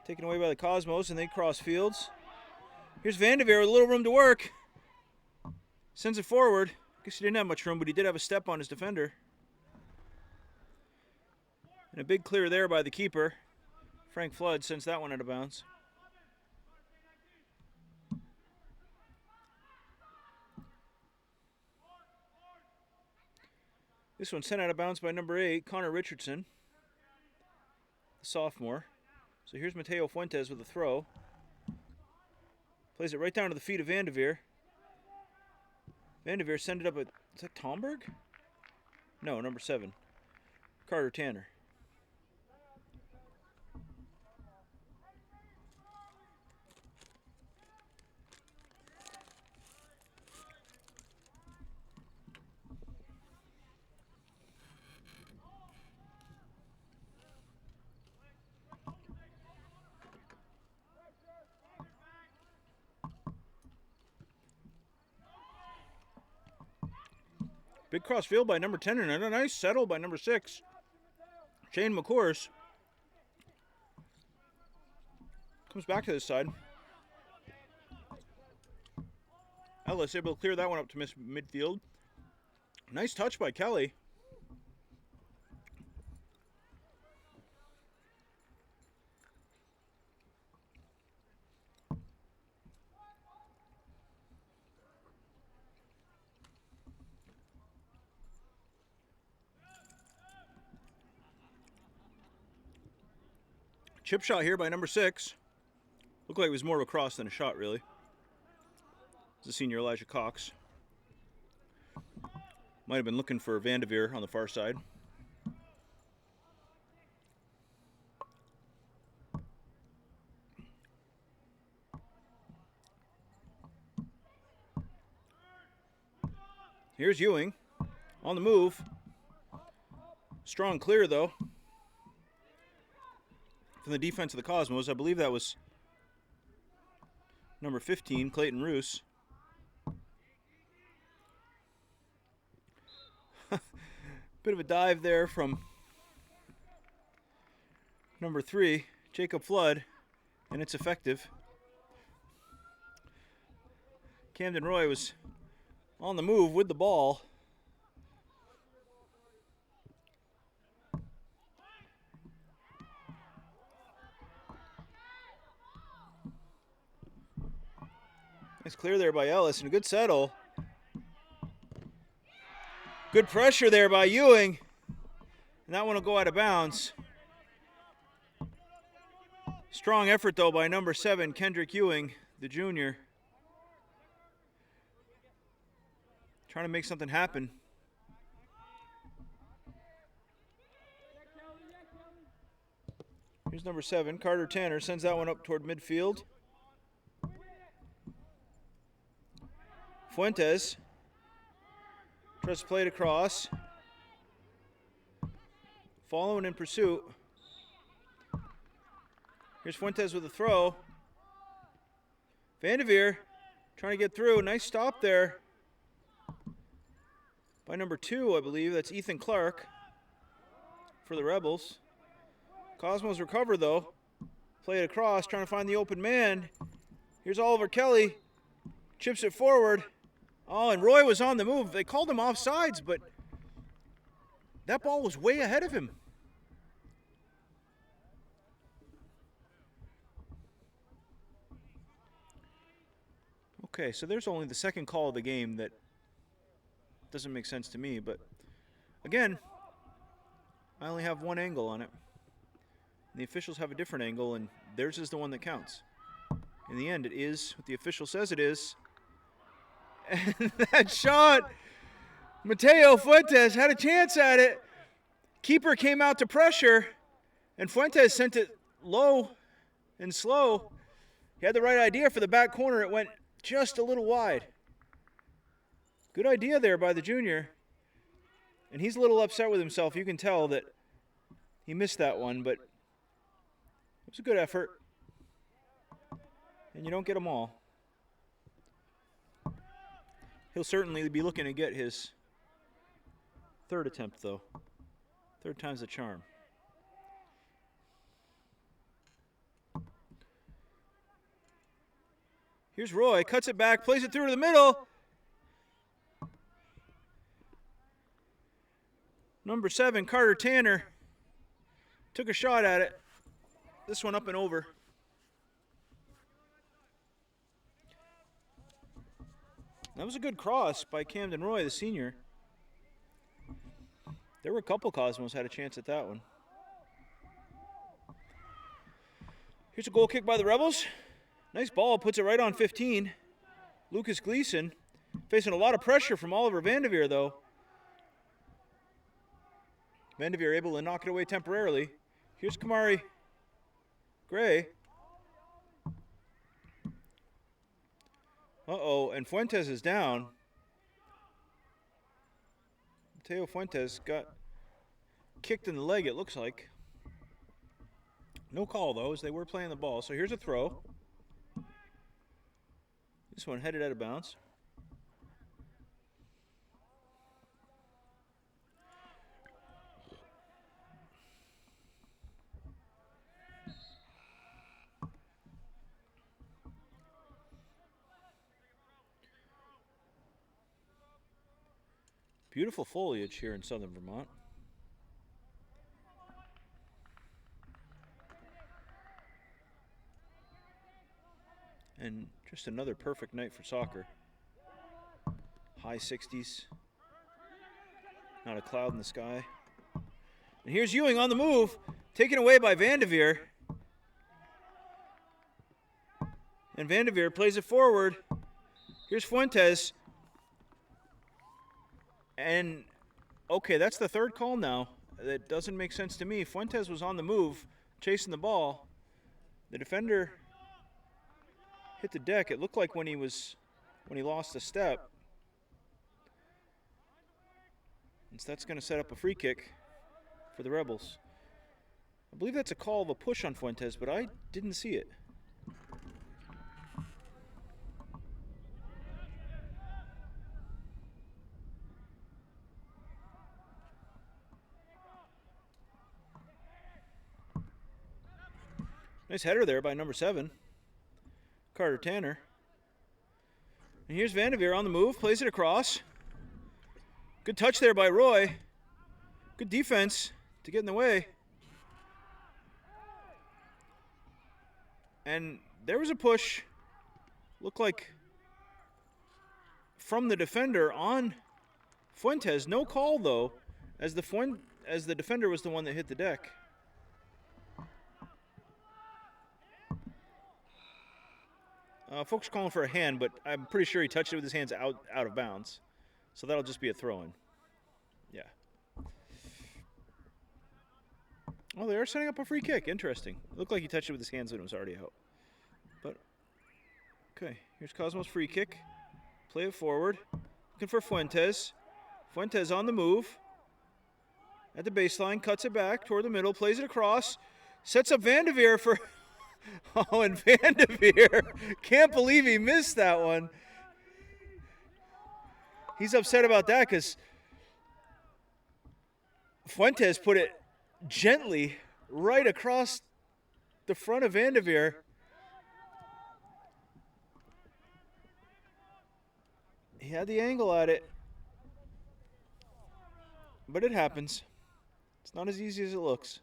Taken away by the Cosmos, and they cross fields. Here's Vanderveer with a little room to work. Sends it forward. Guess he didn't have much room, but he did have a step on his defender. And a big clear there by the keeper. Frank Flood sends that one out of bounds. This one sent out of bounds by number 8, Connor Richardson, the sophomore. So here's Mateo Fuentes with a throw. Plays it right down to the feet of Vanderveer. Vanderveer send it up at, is that Tomberg? No, number 7, Carter Tanner. Big cross field by number 10 and a nice settle by number 6. Shane McCourse comes back to this side. Ellis able to clear that one up to midfield. Nice touch by Kelly. Chip shot here by number 6. Looked like it was more of a cross than a shot, really. It's the senior Elijah Cox. Might have been looking for Vandeveer on the far side. Here's Ewing on the move. Strong clear, though, from the defense of the Cosmos. I believe that was number 15, Clayton Roos. Bit of a dive there from number 3, Jacob Flood, and it's effective. Camden Roy was on the move with the ball. Nice clear there by Ellis, and a good settle. Good pressure there by Ewing, and that one will go out of bounds. Strong effort, though, by number 7, Kendrick Ewing, the junior. Trying to make something happen. Here's number 7, Carter Tanner, sends that one up toward midfield. Fuentes tries to play it across. Following in pursuit. Here's Fuentes with a throw. Vandeveer trying to get through. Nice stop there by number 2, I believe. That's Ethan Clark for the Rebels. Cosmos recover, though. Play it across, trying to find the open man. Here's Oliver Kelly. Chips it forward. Oh, and Roy was on the move. They called him offsides, but that ball was way ahead of him. Okay, so there's only the second call of the game that doesn't make sense to me, but again, I only have one angle on it. And the officials have a different angle, and theirs is the one that counts. In the end, it is what the official says it is. And that shot, Mateo Fuentes had a chance at it. Keeper came out to pressure, and Fuentes sent it low and slow. He had the right idea for the back corner. It went just a little wide. Good idea there by the junior. And he's a little upset with himself. You can tell that he missed that one, but it was a good effort. And you don't get them all. He'll certainly be looking to get his third attempt, though. Third time's the charm. Here's Roy, cuts it back, plays it through to the middle. Number 7, Carter Tanner, took a shot at it. This one up and over. That was a good cross by Camden Roy, the senior. There were a couple Cosmos had a chance at that one. Here's a goal kick by the Rebels. Nice ball, puts it right on 15. Lucas Gleason facing a lot of pressure from Oliver Vandeveer, though. Vandeveer able to knock it away temporarily. Here's Kamari Gray. Uh-oh, and Fuentes is down. Mateo Fuentes got kicked in the leg, it looks like. No call, though, as they were playing the ball. So here's a throw. This one headed out of bounds. Beautiful foliage here in southern Vermont. And just another perfect night for soccer. High 60s. Not a cloud in the sky. And here's Ewing on the move, taken away by Vandeveer. And Vandeveer plays it forward. Here's Fuentes. And, okay, that's the third call now. That doesn't make sense to me. Fuentes was on the move, chasing the ball. The defender hit the deck. It looked like when he lost a step. And so that's going to set up a free kick for the Rebels. I believe that's a call of a push on Fuentes, but I didn't see it. Nice header there by number 7, Carter Tanner. And here's Vandeveer on the move, plays it across. Good touch there by Roy. Good defense to get in the way. And there was a push, looked like from the defender on Fuentes. No call though, as the defender was the one that hit the deck. Folks are calling for a hand, but I'm pretty sure he touched it with his hands out of bounds. So that'll just be a throw-in. Yeah. Oh, they are setting up a free kick. Interesting. It looked like he touched it with his hands when it was already out. But, okay. Here's Cosmo's free kick. Play it forward. Looking for Fuentes. Fuentes on the move. At the baseline. Cuts it back toward the middle. Plays it across. Sets up Vandeveer for... Oh, and Vandeveer. Can't believe he missed that one. He's upset about that because Fuentes put it gently right across the front of Vandeveer. He had the angle at it, but it happens. It's not as easy as it looks.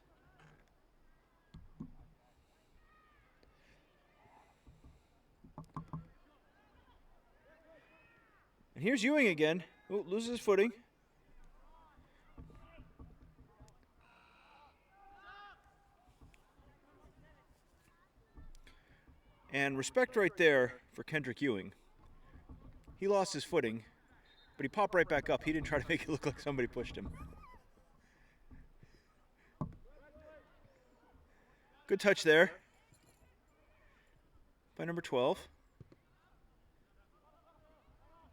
And here's Ewing again. Ooh, loses his footing. And respect right there for Kendrick Ewing. He lost his footing, but he popped right back up. He didn't try to make it look like somebody pushed him. Good touch there by number 12.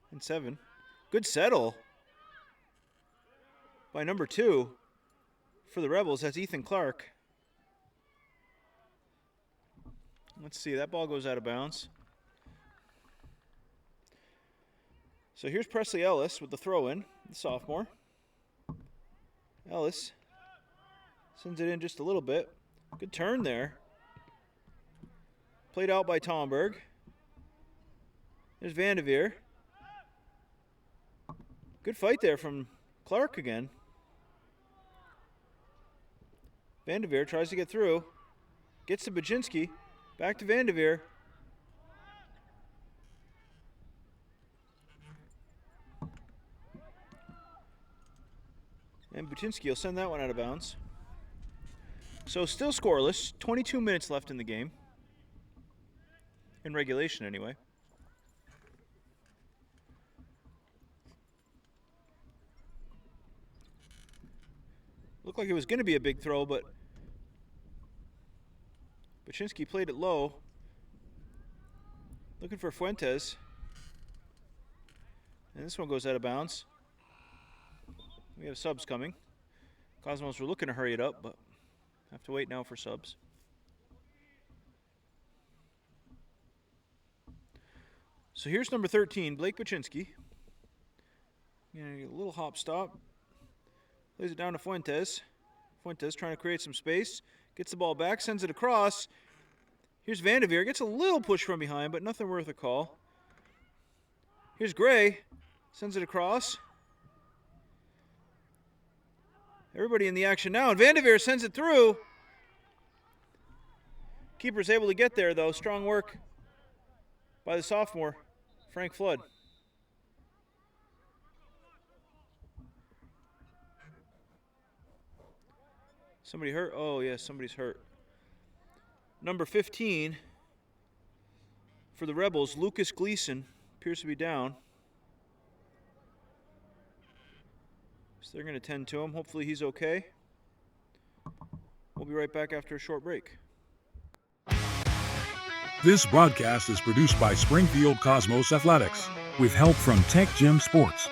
And 7. Good settle by number 2 for the Rebels. That's Ethan Clark. Let's see, that ball goes out of bounds. So here's Presley Ellis with the throw-in, the sophomore. Ellis sends it in just a little bit. Good turn there. Played out by Tomberg. There's Vandeveer. Good fight there from Clark again. Vandeveer tries to get through. Gets to Baczynski. Back to Vandeveer. And Baczynski will send that one out of bounds. So still scoreless. 22 minutes left in the game. In regulation, anyway. Looked like it was going to be a big throw, but Baczynski played it low. Looking for Fuentes. And this one goes out of bounds. We have subs coming. Cosmos were looking to hurry it up, but have to wait now for subs. So here's number 13, Blake Baczynski. A little hop stop. Lays it down to Fuentes. Fuentes trying to create some space. Gets the ball back, sends it across. Here's Vandeveer. Gets a little push from behind, but nothing worth a call. Here's Gray. Sends it across. Everybody in the action now, and Vanderveer sends it through. Keeper's able to get there, though. Strong work by the sophomore, Frank Flood. Somebody hurt? Oh, yes, somebody's hurt. Number 15 for the Rebels, Lucas Gleason, appears to be down. So they're going to tend to him. Hopefully he's okay. We'll be right back after a short break. This broadcast is produced by Springfield Cosmos Athletics with help from Tech Gym Sports.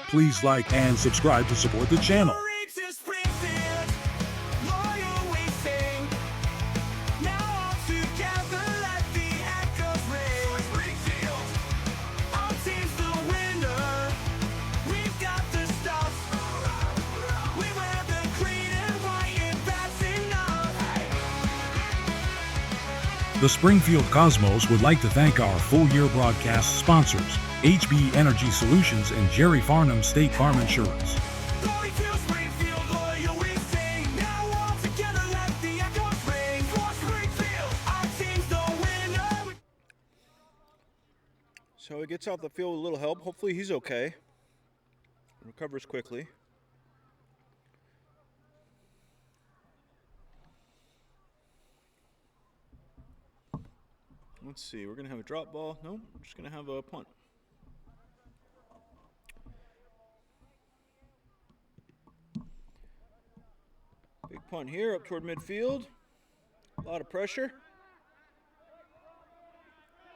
Please like and subscribe to support the channel. Glory to Springfield, loyal we sing. Now all together let the echoes ring. Springfield, our team's the winner. We've got the stuff. We wear the green and white, and that's enough. The Springfield Cosmos would like to thank our full-year broadcast sponsors, HB Energy Solutions and Jerry Farnum State Farm Insurance. Glory to Springfield, loyal we sing. Now all together let the echoes ring. For Springfield, our team's the winner. So he gets off the field with a little help. Hopefully he's okay. Recovers quickly. Let's see, we're going to have a drop ball. No, we're just going to have a punt. Big punt here up toward midfield. A lot of pressure.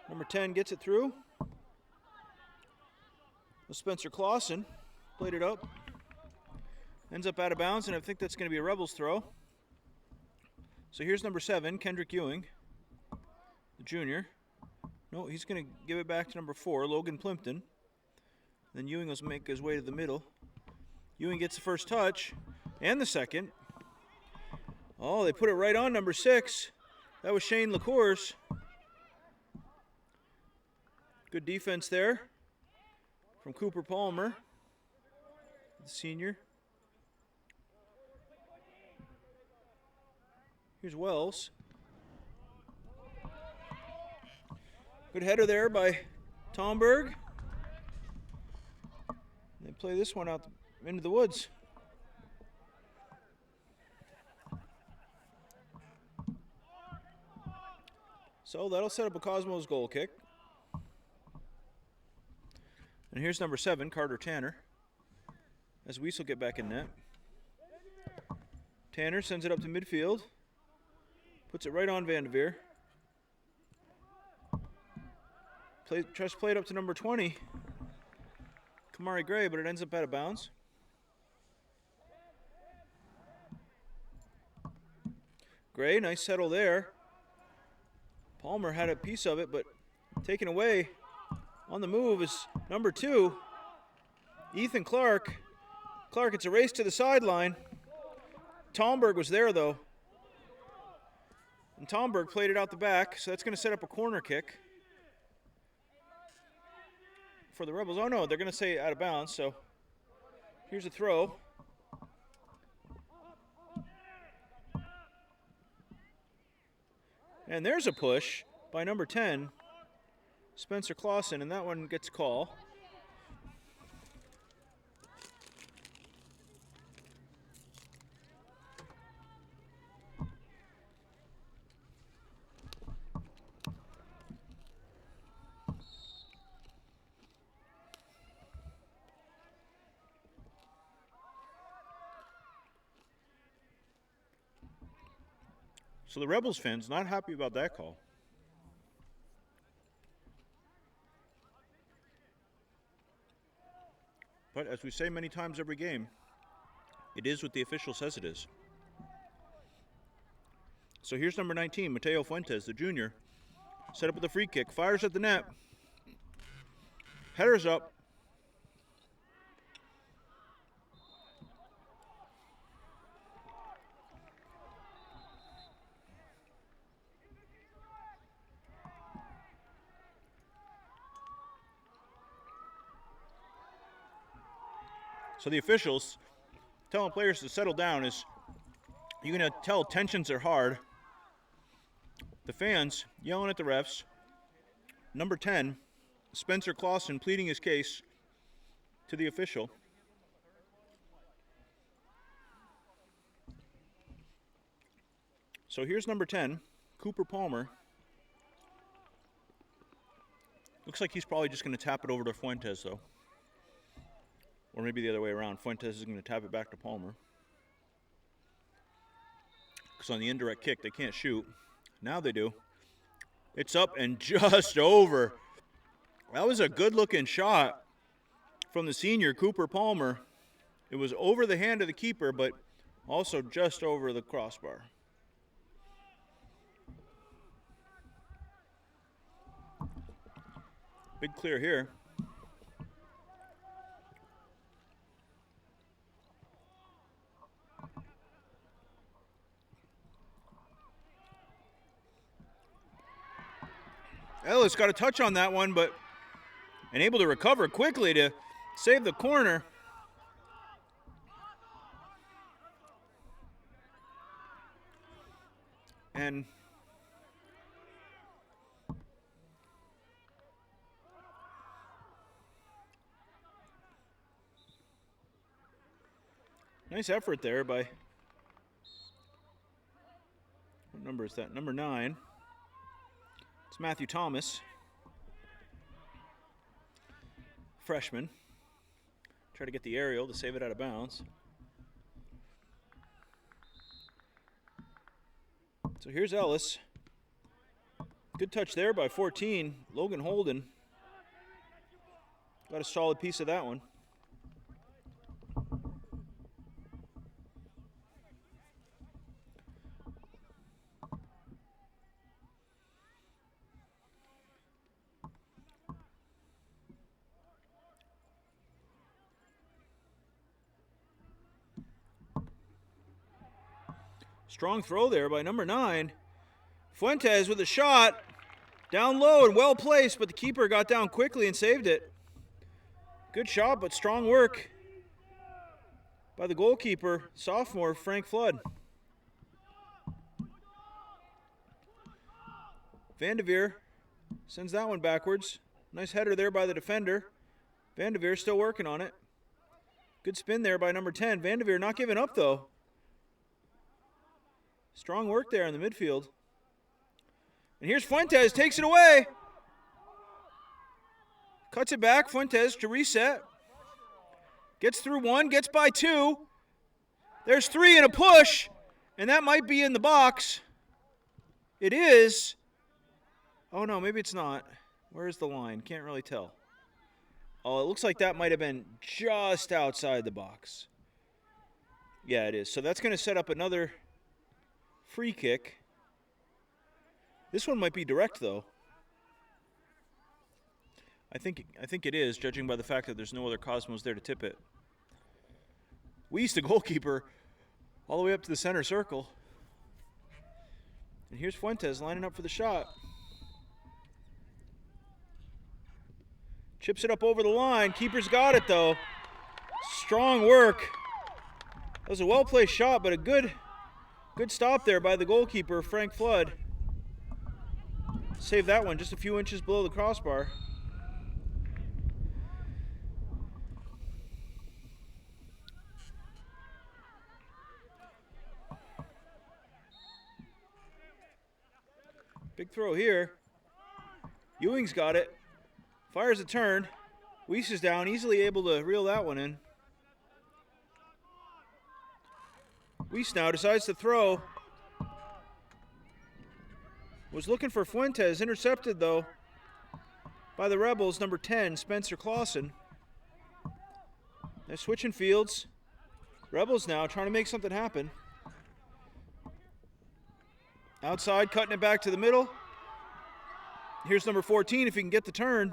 Number 10 gets it through. Spencer Clausen played it up. Ends up out of bounds, and I think that's going to be a Rebels throw. So here's number 7, Kendrick Ewing, the junior. No, he's going to give it back to number 4, Logan Plimpton. Then Ewing will make his way to the middle. Ewing gets the first touch and the second. Oh, they put it right on number 6. That was Shane LaCourse. Good defense there from Cooper Palmer, the senior. Here's Wells. Good header there by Tomberg. They play this one out into the woods. So that'll set up a Cosmos goal kick. And here's number 7, Carter Tanner, as Weiss will get back in net. Tanner sends it up to midfield. Puts it right on Vanderveer. Tries to play it up to number 20, Kamari Gray, but it ends up out of bounds. Gray, nice settle there. Palmer had a piece of it, but taken away on the move is number 2, Ethan Clark. Clark, it's a race to the sideline. Tomberg was there, though. And Tomberg played it out the back, so that's going to set up a corner kick for the Rebels. Oh, no, they're going to say out of bounds, so here's a throw. And there's a push by number 10, Spencer Clausen, and that one gets a call. So the Rebels fans not happy about that call. But as we say many times every game, it is what the official says it is. So here's number 19, Mateo Fuentes, the junior. Set up with a free kick, fires at the net. Headers up. So the officials telling players to settle down is you're going to tell tensions are hard. The fans yelling at the refs. Number 10, Spencer Clausen pleading his case to the official. So here's number 10, Cooper Palmer. Looks like he's probably just going to tap it over to Fuentes, though. Or maybe the other way around. Fuentes is going to tap it back to Palmer. Because on the indirect kick, they can't shoot. Now they do. It's up and just over. That was a good-looking shot from the senior, Cooper Palmer. It was over the hand of the keeper, but also just over the crossbar. Big clear here. Ellis got a touch on that one, but and able to recover quickly to save the corner. And nice effort there by, what number is that? Number 9. It's Matthew Thomas, freshman. Try to get the aerial to save it out of bounds. So here's Ellis. Good touch there by 14, Logan Holden. Got a solid piece of that one. Strong throw there by number 9. Fuentes with a shot. Down low and well placed, but the keeper got down quickly and saved it. Good shot, but strong work by the goalkeeper, sophomore Frank Flood. Vanderveer sends that one backwards. Nice header there by the defender. Vanderveer still working on it. Good spin there by number 10. Vanderveer not giving up, though. Strong work there in the midfield. And here's Fuentes, takes it away. Cuts it back, Fuentes to reset. Gets through 1, gets by 2. There's 3 and a push, and that might be in the box. It is. Oh no, maybe it's not. Where's the line? Can't really tell. Oh, it looks like that might have been just outside the box. Yeah, it is. So that's going to set up another free kick. This one might be direct, though. I think it is, judging by the fact that there's no other Cosmos there to tip it. Weiss, the goalkeeper, all the way up to the center circle. And here's Fuentes lining up for the shot. Chips it up over the line. Keeper's got it, though. Strong work. That was a well-placed shot, but a good stop there by the goalkeeper, Frank Flood. Save that one just a few inches below the crossbar. Big throw here. Ewing's got it. Fires a turn. Weiss is down, easily able to reel that one in. Weiss now decides to throw. Was looking for Fuentes, intercepted though by the Rebels, number 10, Spencer Clausen. They're switching fields. Rebels now trying to make something happen. Outside, cutting it back to the middle. Here's number 14 if he can get the turn.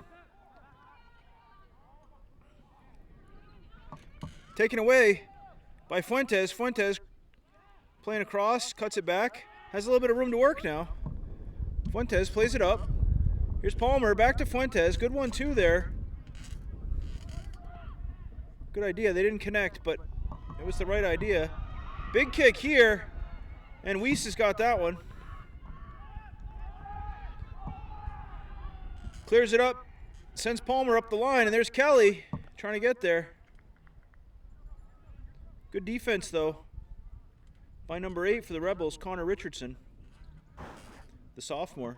Taken away by Fuentes. Fuentes playing across, cuts it back. Has a little bit of room to work now. Fuentes plays it up. Here's Palmer, back to Fuentes. Good 1-2 there. Good idea, they didn't connect, but It was the right idea. Big kick here, and Weiss has got that one. Clears it up, sends Palmer up the line, and there's Kelly trying to get there. Good defense, though, by number 8 for the Rebels, Connor Richardson, the sophomore.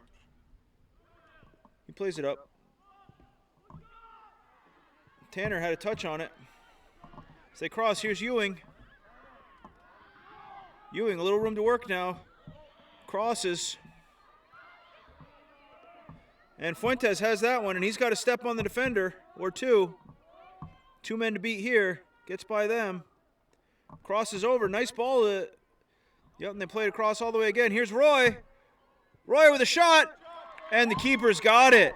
He plays it up. Tanner had a touch on it. As they cross, here's Ewing. Ewing, a little room to work now. Crosses. And Fuentes has that one, and he's got to step on the defender, or two. 2 men to beat here. Gets by them. Crosses over. Nice ball. Yep, and they played across all the way again. Here's Roy. Roy with a shot, and the keeper's got it.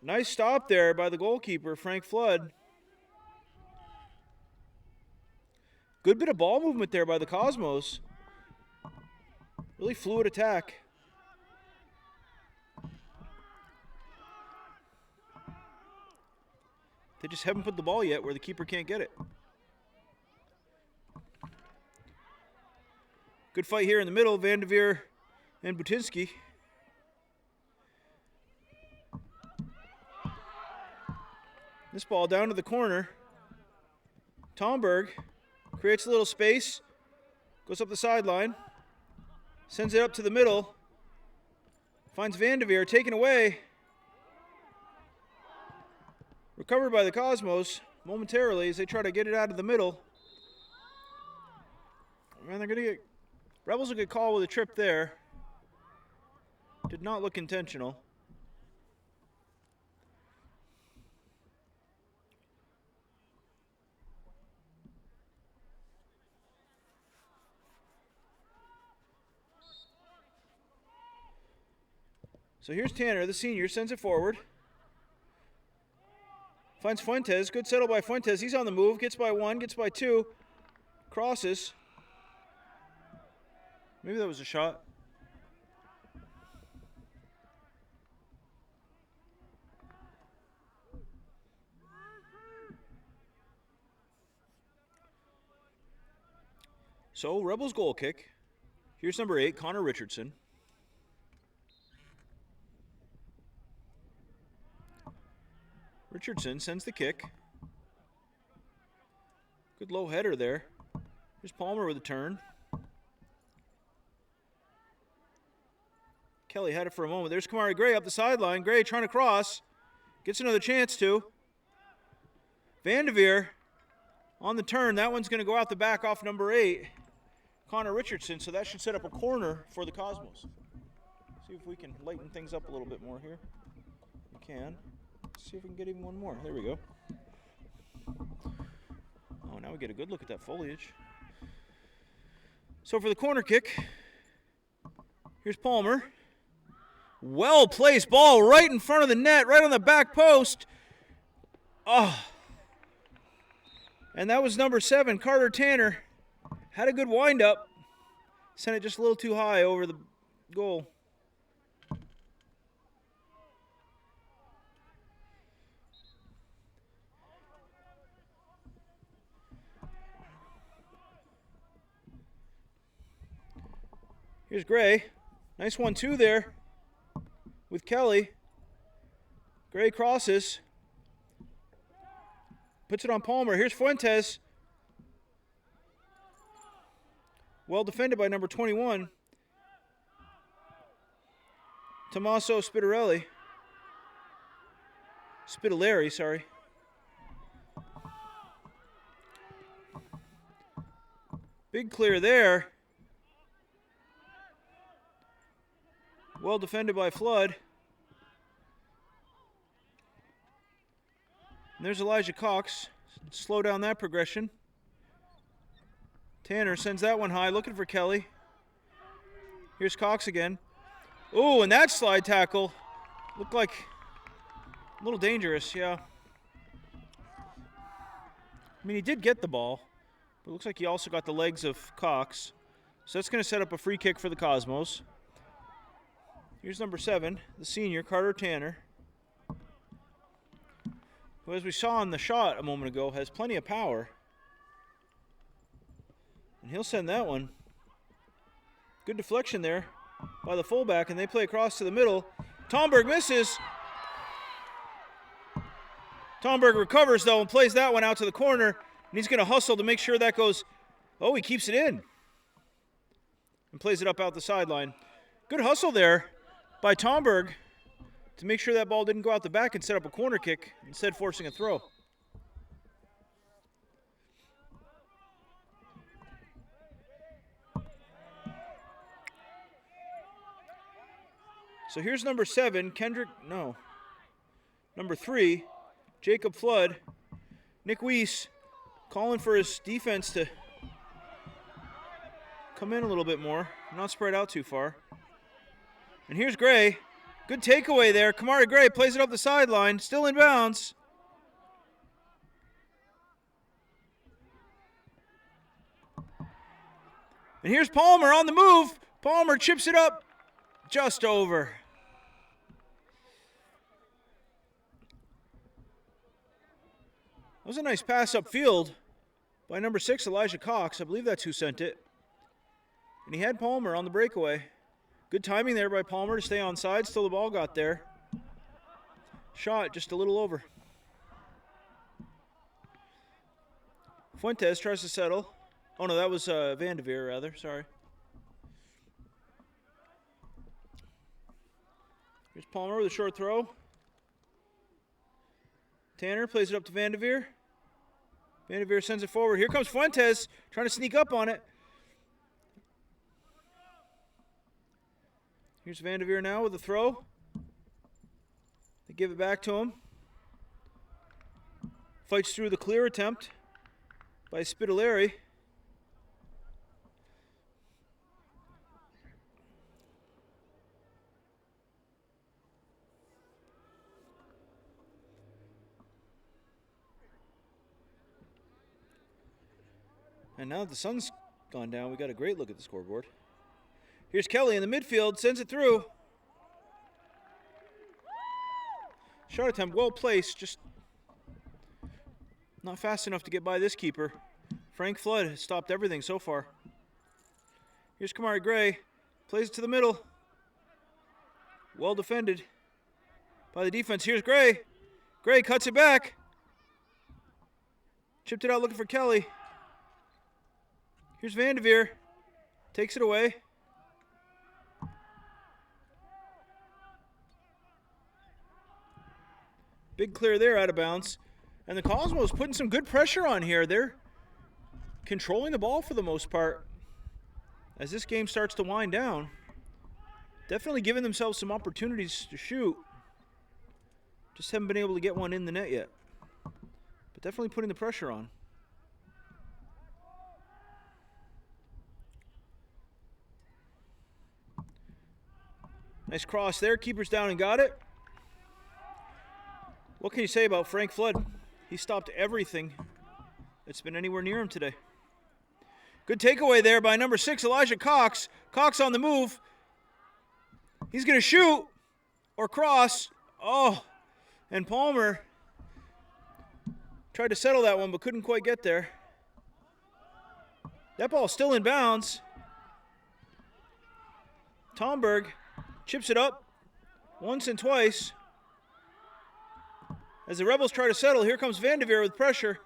Nice stop there by the goalkeeper, Frank Flood. Good bit of ball movement there by the Cosmos. Really fluid attack. They just haven't put the ball yet where the keeper can't get it. Good fight here in the middle, Vanderveer and Butinsky. This ball down to the corner. Tomberg creates a little space, goes up the sideline, sends it up to the middle, finds Vanderveer, taken away. Recovered by the Cosmos momentarily as they try to get it out of the middle. Man, they're going to get... Rebels will get called with a trip there. Did not look intentional. So here's Tanner, the senior, sends it forward. Finds Fuentes. Good settle by Fuentes. He's on the move. Gets by 1, gets by 2. Crosses. Maybe that was a shot. So, Rebels goal kick. Here's number 8, Connor Richardson. Richardson sends the kick. Good low header there. Here's Palmer with a turn. Kelly had it for a moment. There's Kamari Gray up the sideline. Gray trying to cross. Gets another chance to. Vanderveer on the turn. That one's going to go out the back off number 8, Connor Richardson. So that should set up a corner for the Cosmos. See if we can lighten things up a little bit more here. We can. See if we can get even one more. There we go. Oh, now we get a good look at that foliage. So for the corner kick, here's Palmer. Well-placed ball right in front of the net, right on the back post. Oh. And that was number 7, Carter Tanner. Had a good wind-up. Sent it just a little too high over the goal. Here's Gray. Nice 1-2 there with Kelly. Gray crosses. Puts it on Palmer. Here's Fuentes. Well defended by number 21. Tommaso Spitaleri, sorry. Big clear there. Well defended by Flood. And there's Elijah Cox. Slow down that progression. Tanner sends that one high, looking for Kelly. Here's Cox again. Oh, and that slide tackle looked like a little dangerous, yeah. I mean, he did get the ball, but it looks like he also got the legs of Cox. So that's going to set up a free kick for the Cosmos. Here's number 7, the senior, Carter Tanner. who, as we saw in the shot a moment ago, has plenty of power. And he'll send that one. Good deflection there by the fullback, and they play across to the middle. Tomberg misses. Tomberg recovers, though, and plays that one out to the corner. And he's going to hustle to make sure that goes. Oh, he keeps it in. And plays it up out the sideline. Good hustle there by Tomberg to make sure that ball didn't go out the back and set up a corner kick, instead forcing a throw. So here's number 7, number 3, Jacob Flood. Nick Weiss calling for his defense to come in a little bit more, not spread out too far. And here's Gray. Good takeaway there. Kamari Gray plays it up the sideline, still in bounds. And here's Palmer on the move. Palmer chips it up just over. That was a nice pass upfield by number 6, Elijah Cox. I believe that's who sent it. And he had Palmer on the breakaway. Good timing there by Palmer to stay on side till the ball got there. Shot just a little over. Fuentes tries to settle. Oh no, that was Van de Veer rather, sorry. Here's Palmer with a short throw. Tanner plays it up to Van de Veer. Van de Veer sends it forward. Here comes Fuentes trying to sneak up on it. Here's Van de Veer now with a throw. They give it back to him. Fights through the clear attempt by Spitaleri. And now that the sun's gone down, we got a great look at the scoreboard. Here's Kelly in the midfield, sends it through. Shot attempt well placed, just not fast enough to get by this keeper. Frank Flood has stopped everything so far. Here's Kamari Gray, plays it to the middle. Well defended by the defense. Here's Gray. Gray cuts it back. Chipped it out looking for Kelly. Here's Van de Veer. Takes it away. Big clear there out of bounds. And the Cosmos putting some good pressure on here. They're controlling the ball for the most part as this game starts to wind down. Definitely giving themselves some opportunities to shoot. Just haven't been able to get one in the net yet. But definitely putting the pressure on. Nice cross there. Keeper's down and got it. What can you say about Frank Flood? He stopped everything that's been anywhere near him today. Good takeaway there by number 6, Elijah Cox. Cox on the move. He's going to shoot or cross. Oh, and Palmer tried to settle that one but couldn't quite get there. That ball's still in bounds. Tomberg chips it up once and twice. As the Rebels try to settle, here comes Van de Veer with pressure.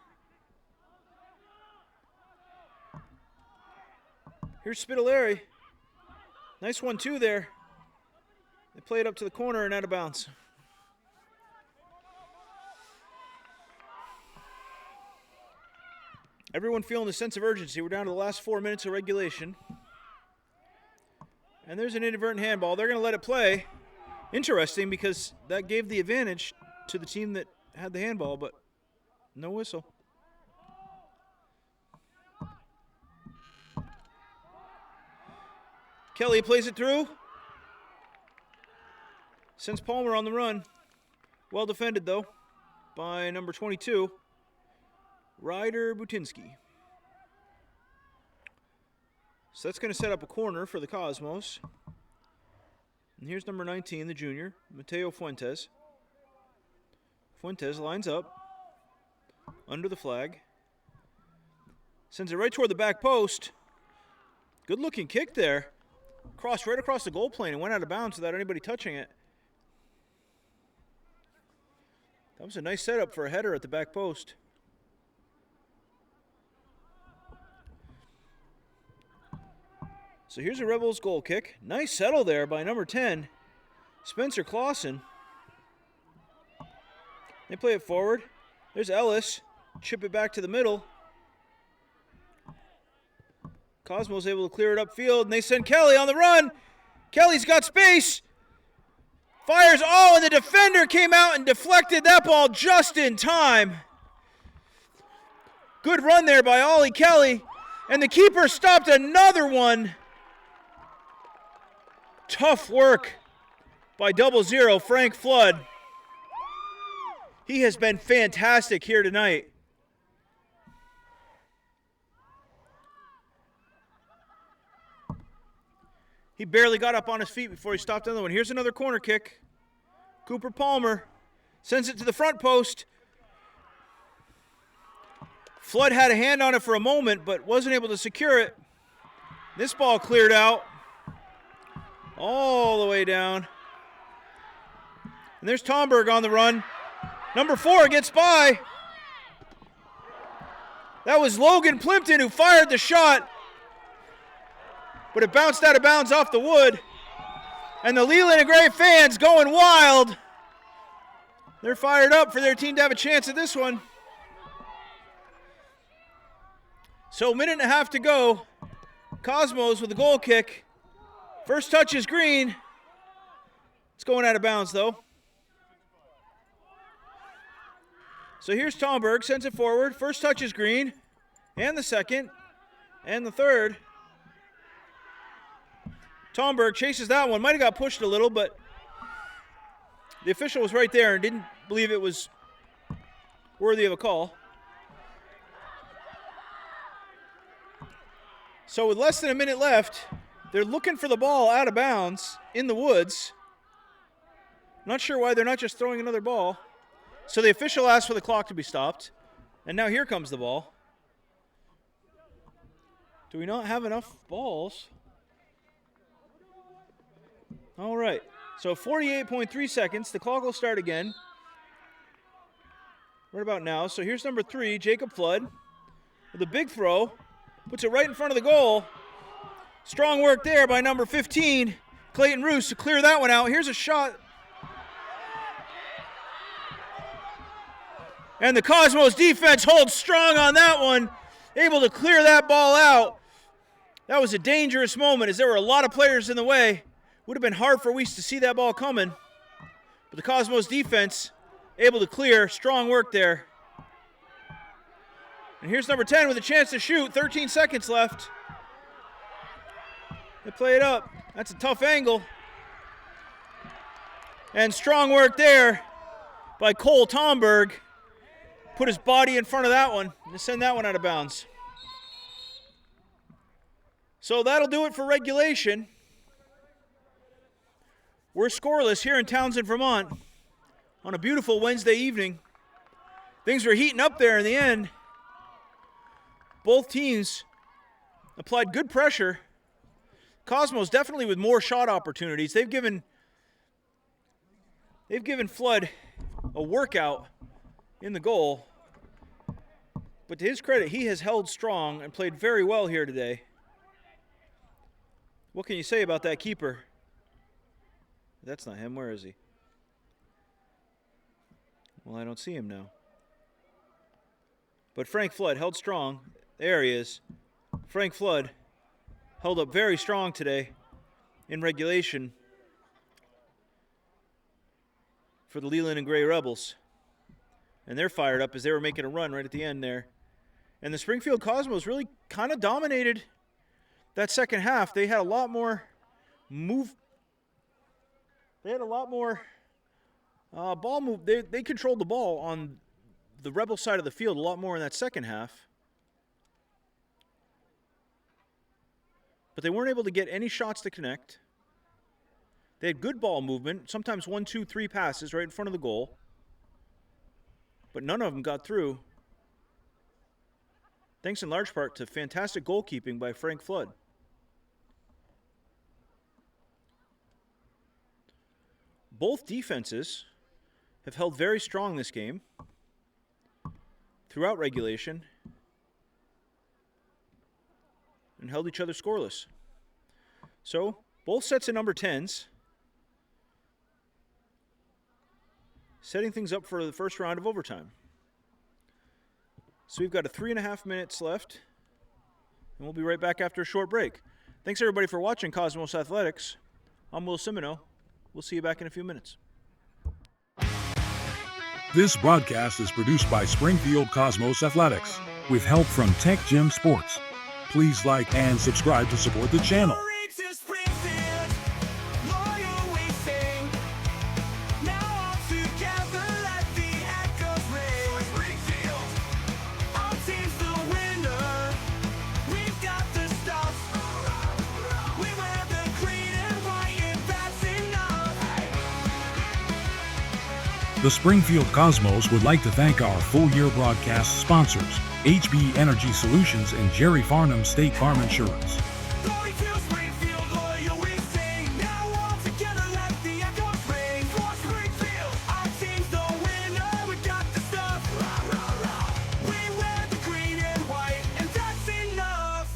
Here's Spitaleri. Nice 1-2 there. They play it up to the corner and out of bounds. Everyone feeling a sense of urgency. We're down to the last 4 minutes of regulation. And there's an inadvertent handball. They're going to let it play. Interesting because that gave the advantage to the team that had the handball, but no whistle. Kelly plays it through. Sends Palmer on the run. Well defended, though, by number 22, Ryder Butinsky. So that's going to set up a corner for the Cosmos. And here's number 19, the junior, Mateo Fuentes. Fuentes lines up. under the flag. Sends it right toward the back post. Good looking kick there. Crossed right across the goal plane and went out of bounds without anybody touching it. That was a nice setup for a header at the back post. So here's a Rebels goal kick. Nice settle there by number 10, Spencer Clausen. They play it forward. There's Ellis. Chip it back to the middle. Cosmo's able to clear it upfield, and they send Kelly on the run. Kelly's got space. Fires. Oh, and the defender came out and deflected that ball just in time. Good run there by Ollie Kelly. And the keeper stopped another one. Tough work by 00 Frank Flood. He has been fantastic here tonight. He barely got up on his feet before he stopped another one. Here's another corner kick. Cooper Palmer sends it to the front post. Flood had a hand on it for a moment, but wasn't able to secure it. This ball cleared out all the way down. And there's Tomberg on the run. Number 4 gets by. That was Logan Plimpton who fired the shot, but it bounced out of bounds off the wood. And the Leland and Gray fans going wild. They're fired up for their team to have a chance at this one. So a minute and a half to go. Cosmos with a goal kick. First touch is green. It's going out of bounds though. So here's Tomberg, sends it forward. First touch is green. And the second. And the third. Tomberg chases that one. Might have got pushed a little, but the official was right there and didn't believe it was worthy of a call. So with less than a minute left, they're looking for the ball out of bounds in the woods. Not sure why they're not just throwing another ball. So the official asked for the clock to be stopped. And now here comes the ball. Do we not have enough balls? All right. So 48.3 seconds. The clock will start again. Right about now. So here's number 3, Jacob Flood, with a big throw. Puts it right in front of the goal. Strong work there by number 15, Clayton Roos, to clear that one out. Here's a shot. And the Cosmos defense holds strong on that one, able to clear that ball out. That was a dangerous moment as there were a lot of players in the way. Would have been hard for Weiss to see that ball coming. But the Cosmos defense able to clear. Strong work there. And here's number 10 with a chance to shoot. 13 seconds left. They play it up. That's a tough angle. And strong work there by Cole Tomberg. Put his body in front of that one to send that one out of bounds. So that'll do it for regulation. We're scoreless here in Townsend, Vermont on a beautiful Wednesday evening. Things were heating up there in the end. Both teams applied good pressure. Cosmos definitely with more shot opportunities. They've given Flood a workout in the goal. But to his credit, he has held strong and played very well here today. What can you say about that keeper? That's not him. Where is he? Well, I don't see him now. But Frank Flood held strong. There he is. Frank Flood held up very strong today in regulation for the Leland and Gray Rebels. And they're fired up as they were making a run right at the end there. And the Springfield Cosmos really kind of dominated that second half. They had a lot more They had a lot more ball move. They controlled the ball on the Rebel side of the field a lot more in that second half. But they weren't able to get any shots to connect. They had good ball movement, sometimes 1, 2, 3 passes right in front of the goal. But none of them got through. thanks in large part to fantastic goalkeeping by Frank Flood. Both defenses have held very strong this game throughout regulation and held each other scoreless. So, both sets of number 10s, setting things up for the first round of overtime. So we've got 3.5 minutes left, and we'll be right back after a short break. Thanks everybody for watching Cosmos Athletics. I'm Will Simino. We'll see you back in a few minutes. This broadcast is produced by Springfield Cosmos Athletics with help from Tech Gym Sports. Please like and subscribe to support the channel. To Springfield, loyal we sing. Now all together let the echoes ring. Springfield, our team's the winner. We've got the stuff. We wear the green and white, and that's enough. The Springfield Cosmos would like to thank our full-year broadcast sponsors, HB Energy Solutions and Jerry Farnum State Farm Insurance. Glory to Springfield, loyal we sing. Now all together let the echoes ring. For Springfield, our team's the winner. We got the stuff. We wear the green and white, and that's enough.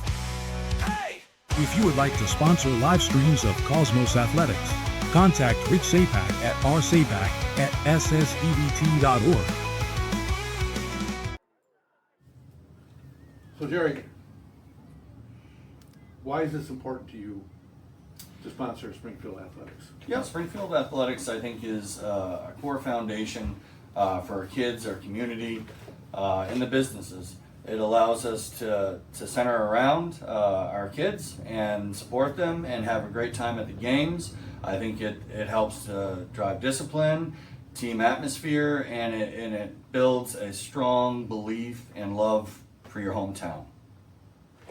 Hey! If you would like to sponsor live streams of Cosmos Athletics, contact Rich Sapak at rsapak@ssdbt.org. So Jerry, why is this important to you to sponsor Springfield Athletics? Yeah, Springfield Athletics, I think, is a core foundation for our kids, our community, and the businesses. It allows us to center around our kids and support them and have a great time at the games. I think it helps to drive discipline, team atmosphere, and it builds a strong belief and love for your hometown.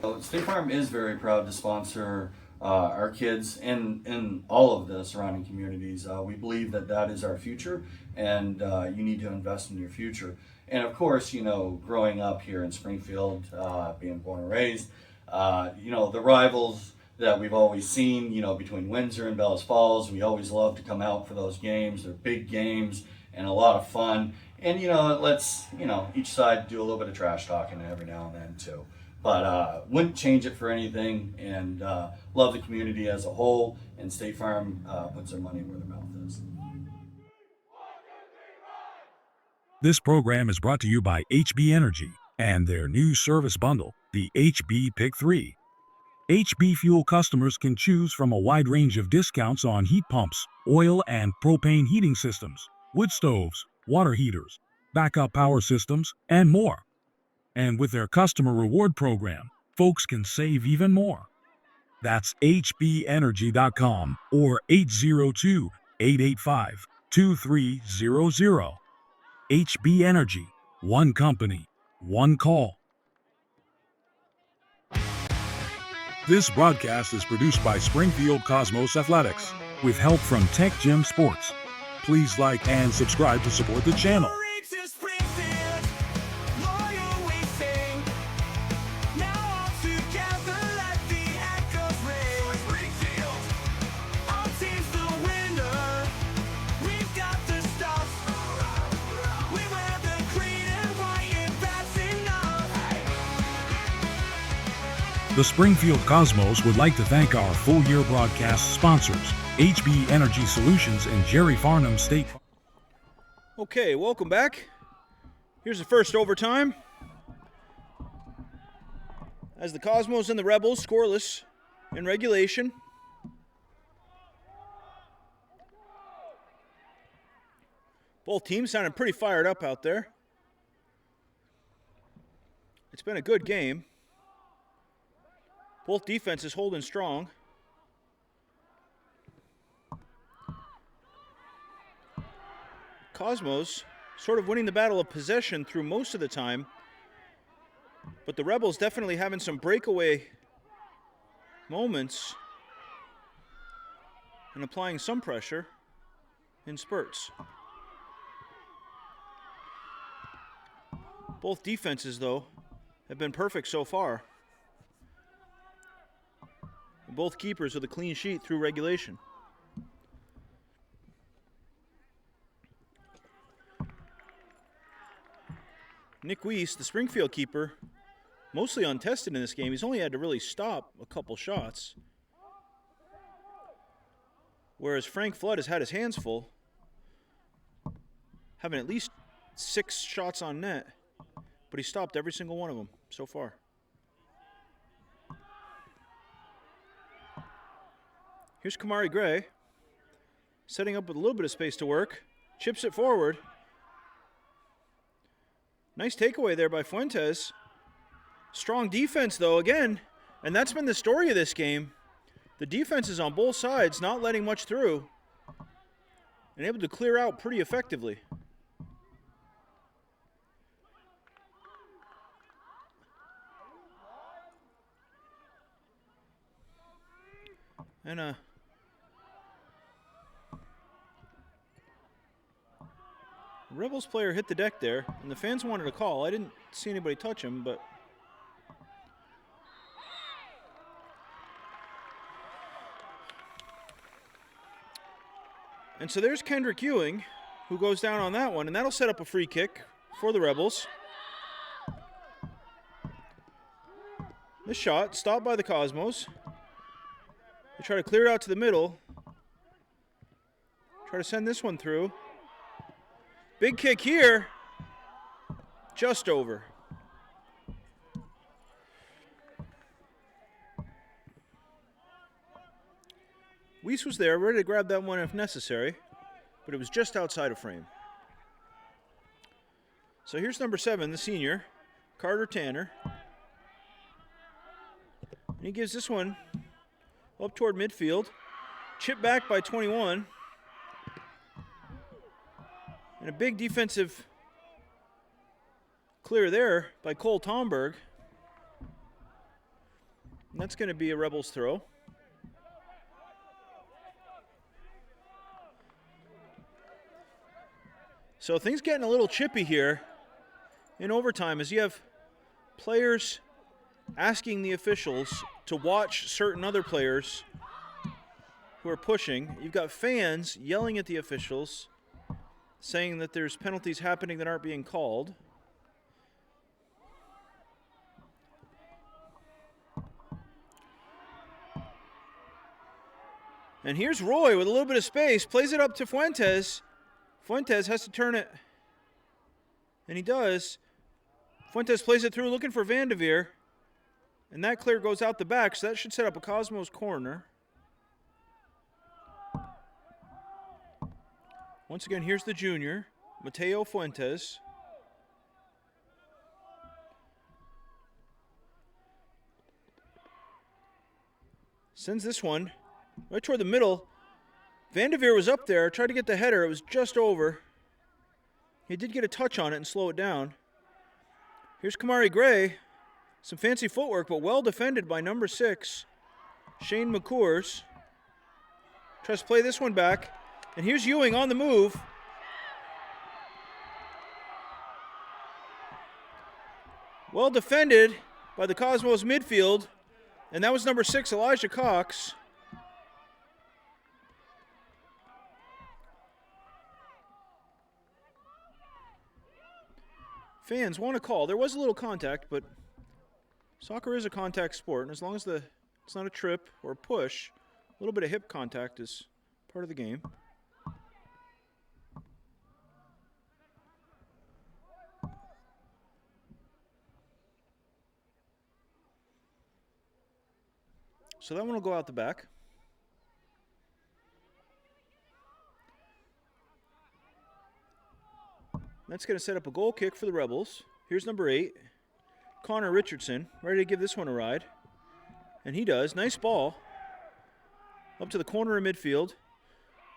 So State Farm is very proud to sponsor our kids in all of the surrounding communities. We believe that is our future, and you need to invest in your future. And of course, growing up here in Springfield, being born and raised, the rivals that we've always seen, between Windsor and Bellas Falls, we always love to come out for those games. They're big games and a lot of fun. And, it lets, each side do a little bit of trash talking every now and then too. But wouldn't change it for anything, and love the community as a whole, and State Farm puts their money where their mouth is. This program is brought to you by HB Energy and their new service bundle, the HB Pick 3. HB Fuel customers can choose from a wide range of discounts on heat pumps, oil and propane heating systems, wood stoves, water heaters, backup power systems, and more. And with their customer reward program, folks can save even more. That's hbenergy.com or 802-885-2300. HB Energy, one company, one call. This broadcast is produced by Springfield Cosmos Athletics with help from Tech Gym Sports. Please like and subscribe to support the channel. Glory to Springfield, loyal we sing. Now all together let the echoes ring. Springfield, our team's the winner. We've got the stuff. We wear the green and white, and that's enough. The Springfield Cosmos would like to thank our full-year broadcast sponsors, HB Energy Solutions and Jerry Farnum State. Okay, welcome back. Here's the first overtime, as the Cosmos and the Rebels scoreless in regulation. Both teams sounding pretty fired up out there. It's been a good game. Both defenses holding strong. Cosmos sort of winning the battle of possession through most of the time, but the Rebels definitely having some breakaway moments and applying some pressure in spurts. Both defenses, though, have been perfect so far. Both keepers with a clean sheet through regulation. Nick Weiss, the Springfield keeper, mostly untested in this game. He's only had to really stop a couple shots. Whereas Frank Flood has had his hands full, having at least 6 shots on net, but he stopped every single one of them so far. Here's Kamari Gray, setting up with a little bit of space to work, chips it forward. Nice takeaway there by Fuentes. Strong defense, though, again, and that's been the story of this game. The defense is on both sides, not letting much through, and able to clear out pretty effectively. And a Rebels player hit the deck there, and the fans wanted a call. I didn't see anybody touch him, but and so there's Kendrick Ewing, who goes down on that one, and that'll set up a free kick for the Rebels. This shot stopped by the Cosmos. They try to clear it out to the middle. Try to send this one through. Big kick here. Just over. Weiss was there, ready to grab that one if necessary, but it was just outside of frame. So here's number 7, the senior, Carter Tanner. And he gives this one up toward midfield. Chip back by 21. And a big defensive clear there by Cole Tomberg. And that's going to be a Rebels throw. So things getting a little chippy here in overtime as you have players asking the officials to watch certain other players who are pushing. You've got fans yelling at the officials, saying that there's penalties happening that aren't being called. And here's Roy with a little bit of space, plays it up to Fuentes. Fuentes has to turn it, and he does. Fuentes plays it through looking for Vanderveer, and that clear goes out the back, so that should set up a Cosmos corner. Once again, here's the junior, Mateo Fuentes. Sends this one right toward the middle. Vanderveer was up there, tried to get the header. It was just over. He did get a touch on it and slow it down. Here's Kamari Gray. Some fancy footwork, but well defended by number 6, Shane McCours. Tries to play this one back. And here's Ewing on the move. Well defended by the Cosmos midfield. And that was number 6, Elijah Cox. Fans want to call. There was a little contact, but soccer is a contact sport, and as long as it's not a trip or a push, a little bit of hip contact is part of the game. So that one will go out the back. That's going to set up a goal kick for the Rebels. Here's number 8, Connor Richardson, ready to give this one a ride. And he does. Nice ball. Up to the corner of midfield.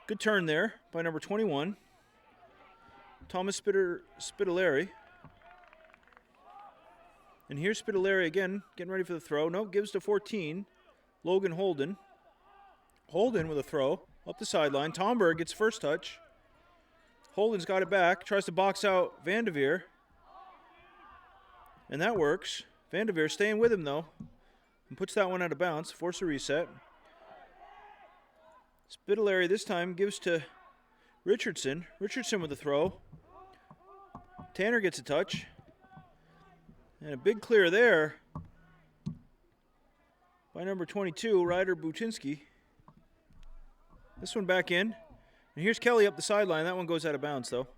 Good turn there by number 21, Thomas Spitaleri. And here's Spitaleri again, getting ready for the throw. Nope, gives to 14, Logan Holden. Holden with a throw up the sideline. Tomberg gets first touch. Holden's got it back, tries to box out Vanderveer. And that works. Vanderveer staying with him, though, and puts that one out of bounds. Force a reset. Spitaleri this time gives to Richardson. Richardson with a throw. Tanner gets a touch. And a big clear there by number 22, Ryder Butinski. This one back in. And here's Kelly up the sideline. That one goes out of bounds, though.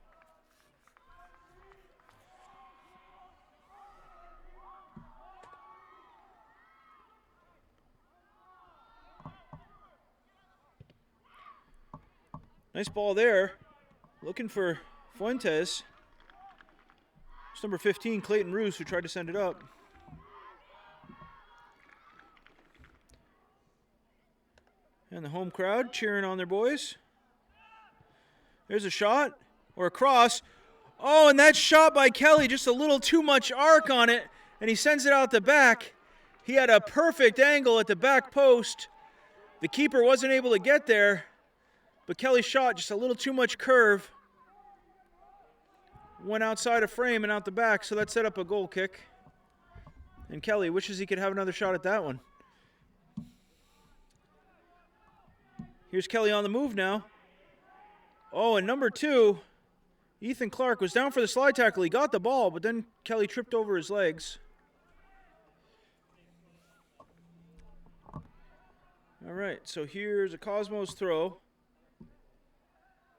Nice ball there. Looking for Fuentes. It's number 15, Clayton Roos, who tried to send it up. And the home crowd cheering on their boys. There's a shot or a cross. Oh, and that shot by Kelly, just a little too much arc on it, and he sends it out the back. He had a perfect angle at the back post. The keeper wasn't able to get there, but Kelly's shot just a little too much curve. Went outside of frame and out the back, so that set up a goal kick. And Kelly wishes he could have another shot at that one. Here's Kelly on the move now. Oh, and number 2, Ethan Clark, was down for the slide tackle. He got the ball, but then Kelly tripped over his legs. All right, so here's a Cosmos throw. I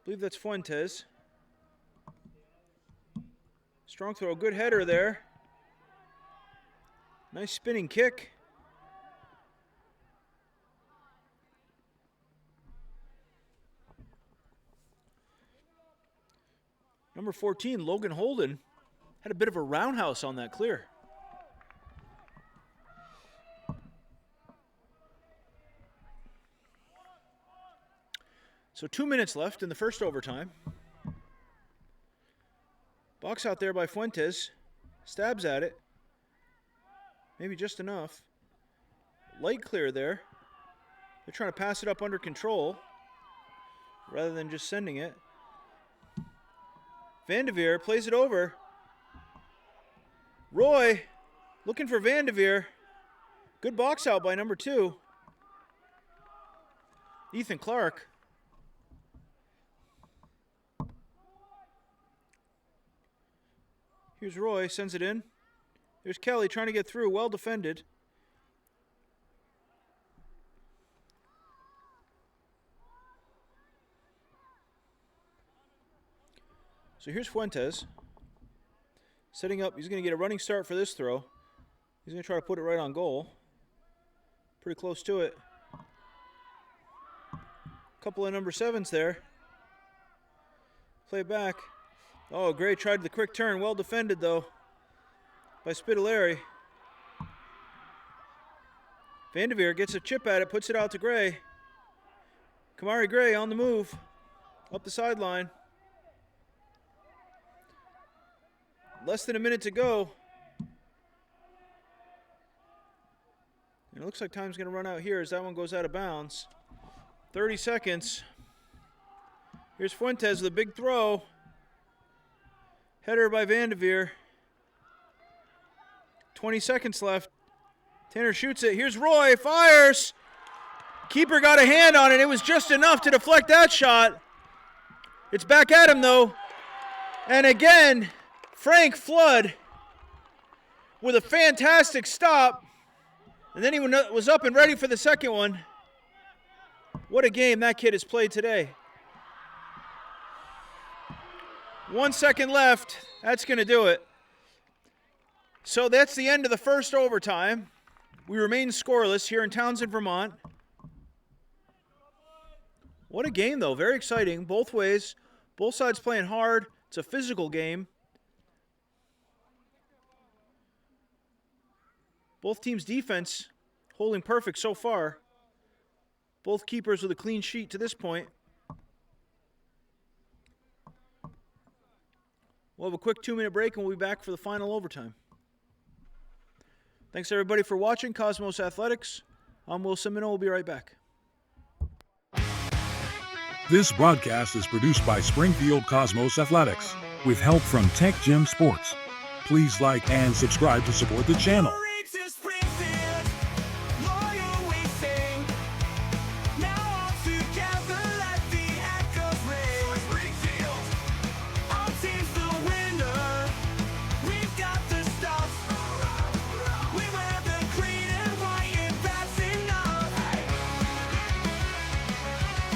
believe that's Fuentes. Strong throw, good header there. Nice spinning kick. Number 14, Logan Holden, had a bit of a roundhouse on that clear. So 2 minutes left in the first overtime. Box out there by Fuentes. Stabs at it. Maybe just enough. Light clear there. They're trying to pass it up under control rather than just sending it. Vanderveer plays it over. Roy looking for Vanderveer. Good box out by number 2. Ethan Clark. Here's Roy, sends it in. There's Kelly trying to get through, well defended. So here's Fuentes. Setting up, he's going to get a running start for this throw. He's going to try to put it right on goal. Pretty close to it. Couple of number 7s there. Play it back. Oh, Gray tried the quick turn. Well defended, though, by Spitaleri. Vanderveer gets a chip at it, puts it out to Gray. Kamari Gray on the move. Up the sideline. Less than a minute to go. And it looks like time's going to run out here as that one goes out of bounds. 30 seconds. Here's Fuentes with a big throw. Header by Vanderveer. 20 seconds left. Tanner shoots it. Here's Roy. Fires. Keeper got a hand on it. It was just enough to deflect that shot. It's back at him, though. And again, Frank Flood with a fantastic stop. And then he was up and ready for the second one. What a game that kid has played today. 1 second left. That's going to do it. So that's the end of the first overtime. We remain scoreless here in Townsend, Vermont. What a game, though. Very exciting. Both ways. Both sides playing hard. It's a physical game. Both teams' defense holding perfect so far. Both keepers with a clean sheet to this point. We'll have a quick 2-minute break and we'll be back for the final overtime. Thanks everybody for watching Cosmos Athletics. I'm Will Simino. We'll be right back. This broadcast is produced by Springfield Cosmos Athletics with help from Tech Gym Sports. Please like and subscribe to support the channel.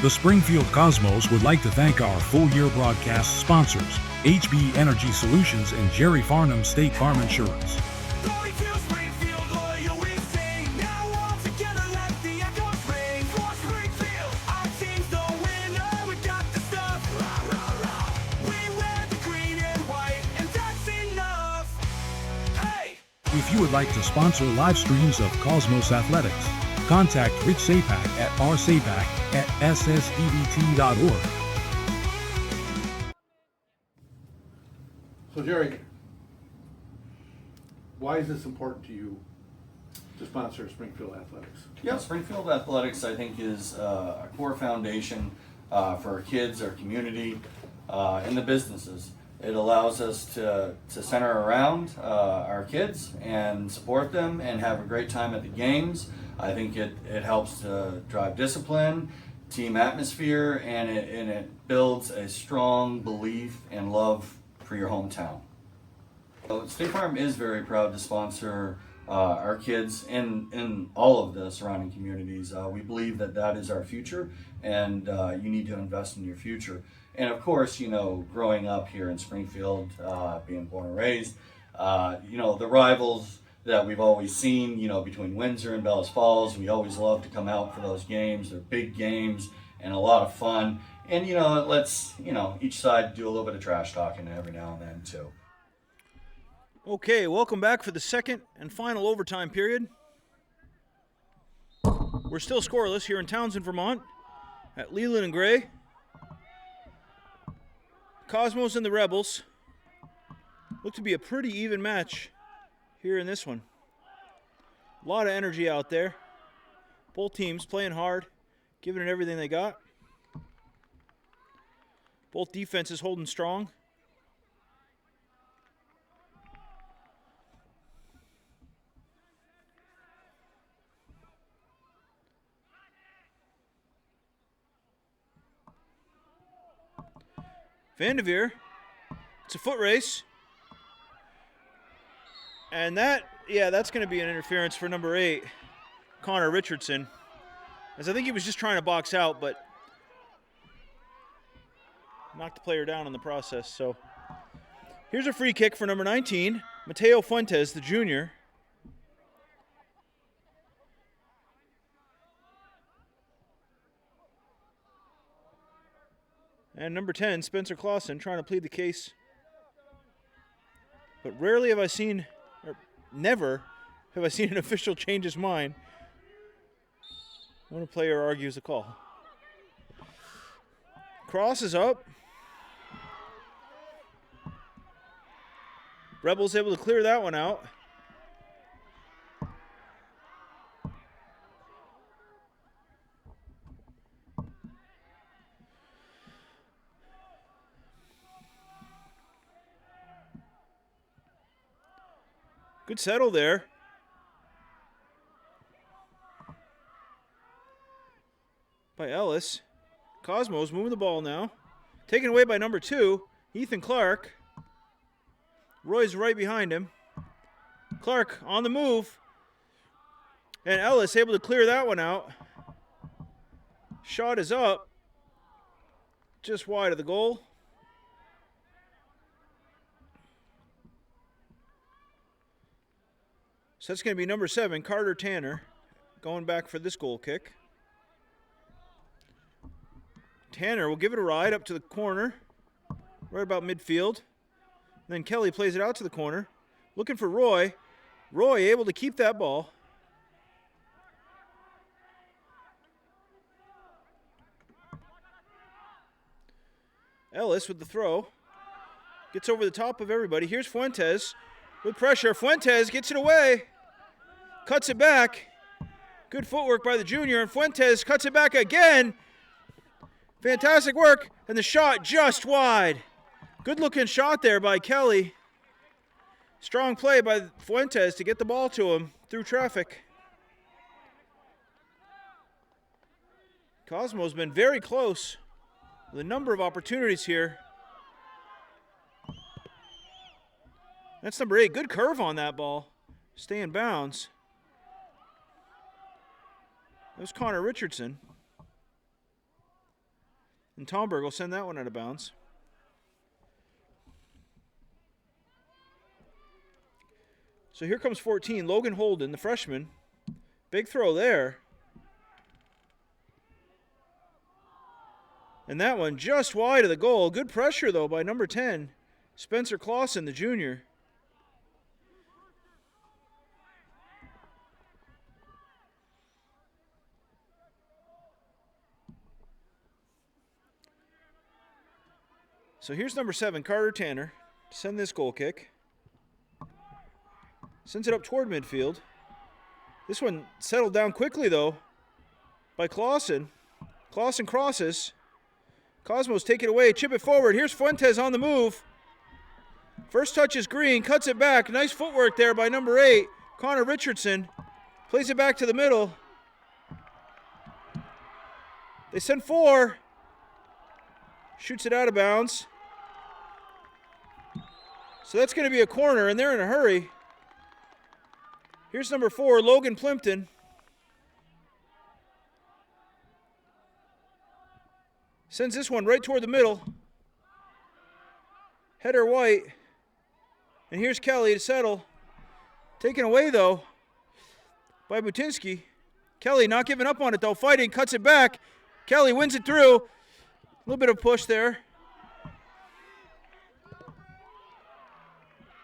The Springfield Cosmos would like to thank our full-year broadcast sponsors, HB Energy Solutions and Jerry FARNUM State Farm Insurance. Glory to Springfield, loyal we sing. Now all together let the echoes ring. For Springfield, our team's the winner. We got the stuff. Rah, rah, rah. We wear the green and white, and that's enough. Hey! If you would like to sponsor live streams of Cosmos Athletics, contact Rich Sapak at rsapak@ssdbt.org. So Jerry, why is this important to you to sponsor Springfield Athletics? Yeah, Springfield Athletics, I think, is a core foundation for our kids, our community, and the businesses. It allows us to center around our kids and support them and have a great time at the games. I think it helps to drive discipline, team atmosphere, and it builds a strong belief and love for your hometown. So State Farm is very proud to sponsor our kids in all of the surrounding communities. We believe that is our future, and you need to invest in your future. And of course, growing up here in Springfield, being born and raised, the rivals that we've always seen, between Windsor and Bellas Falls, we always love to come out for those games. They're big games and a lot of fun. And, it lets, each side do a little bit of trash talking every now and then, too. Okay, welcome back for the second and final overtime period. We're still scoreless here in Townsend, Vermont, at Leland and Gray. Cosmos and the Rebels look to be a pretty even match here in this one. A lot of energy out there. Both teams playing hard, giving it everything they got. Both defenses holding strong. Vanderveer, it's a foot race. And that's going to be an interference for number 8, Connor Richardson. As I think he was just trying to box out, but knocked the player down in the process. So here's a free kick for number 19, Mateo Fuentes, the junior. And number 10, Spencer Clausen, trying to plead the case. But rarely have I seen, or never have I seen an official change his mind when a player argues a call. Cross is up. Rebels able to clear that one out. Good settle there. By Ellis. Cosmos moving the ball now. Taken away by number 2, Ethan Clark. Roy's right behind him. Clark on the move. And Ellis able to clear that one out. Shot is up. Just wide of the goal. So that's going to be number 7, Carter Tanner, going back for this goal kick. Tanner will give it a ride up to the corner, right about midfield. Then Kelly plays it out to the corner, looking for Roy. Roy able to keep that ball. Ellis with the throw. Gets over the top of everybody. Here's Fuentes with pressure. Fuentes gets it away. Cuts it back. Good footwork by the junior, and Fuentes cuts it back again. Fantastic work, and the shot just wide. Good looking shot there by Kelly. Strong play by Fuentes to get the ball to him through traffic. Cosmo's been very close with a number of opportunities here. That's number 8. Good curve on that ball. Stay in bounds. That was Connor Richardson. And Tomberg will send that one out of bounds. So here comes 14, Logan Holden, the freshman. Big throw there. And that one just wide of the goal. Good pressure, though, by number 10, Spencer Clausen, the junior. So here's number 7, Carter Tanner, to send this goal kick. Sends it up toward midfield. This one settled down quickly, though, by Clausen. Clausen crosses. Cosmos take it away, chip it forward. Here's Fuentes on the move. First touch is Green, cuts it back. Nice footwork there by number 8, Connor Richardson. Plays it back to the middle. They send 4. Shoots it out of bounds. So that's going to be a corner, and they're in a hurry. Here's number 4, Logan Plimpton. Sends this one right toward the middle. Header White. And here's Kelly to settle. Taken away, though, by Butinsky. Kelly not giving up on it, though. Fighting, cuts it back. Kelly wins it through. A little bit of push there.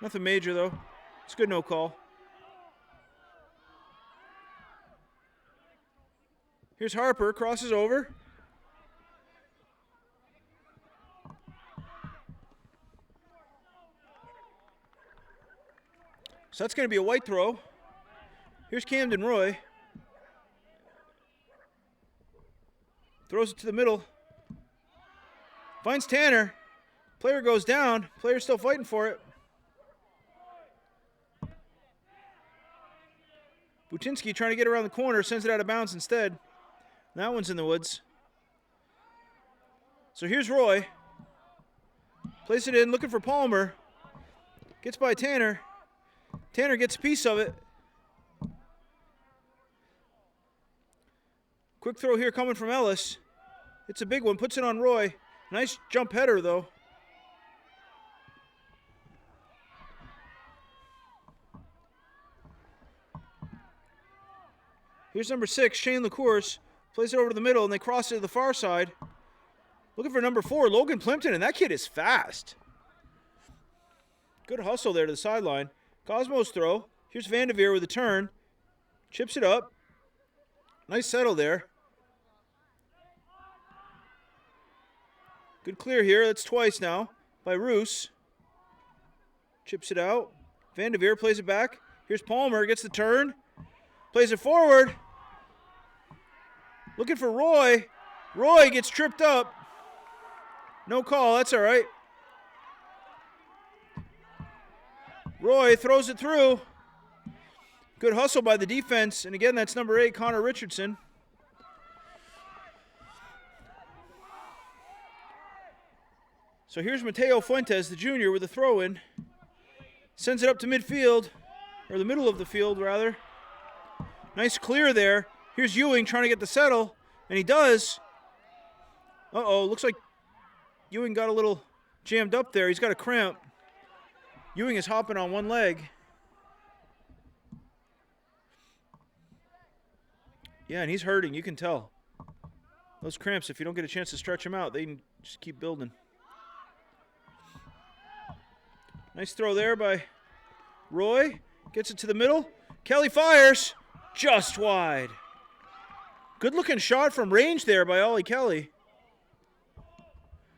Nothing major, though. It's good no call. Here's Harper, crosses over. So that's going to be a White throw. Here's Camden Roy. Throws it to the middle. Finds Tanner. Player goes down. Player still fighting for it. Butinsky trying to get around the corner, sends it out of bounds instead. That one's in the woods. So here's Roy. Plays it in, looking for Palmer. Gets by Tanner. Tanner gets a piece of it. Quick throw here coming from Ellis. It's a big one, puts it on Roy. Nice jump header, though. Here's number 6, Shane LaCourse. Plays it over to the middle, and they cross it to the far side. Looking for number 4, Logan Plimpton, and that kid is fast. Good hustle there to the sideline. Cosmos throw. Here's Vanderveer with a turn. Chips it up. Nice settle there. Good clear here. That's twice now by Roos. Chips it out. Vanderveer plays it back. Here's Palmer. Gets the turn. Plays it forward. Looking for Roy. Roy gets tripped up. No call. That's all right. Roy throws it through. Good hustle by the defense. And again, that's number 8, Connor Richardson. So here's Mateo Fuentes, the junior, with a throw-in. Sends it up to midfield, or the middle of the field, rather. Nice clear there. Here's Ewing trying to get the settle, and he does. Uh-oh, looks like Ewing got a little jammed up there. He's got a cramp. Ewing is hopping on one leg. Yeah, and he's hurting, you can tell. Those cramps, if you don't get a chance to stretch them out, they can just keep building. Nice throw there by Roy. Gets it to the middle. Kelly fires. Just wide. Good looking shot from range there by Ollie Kelly.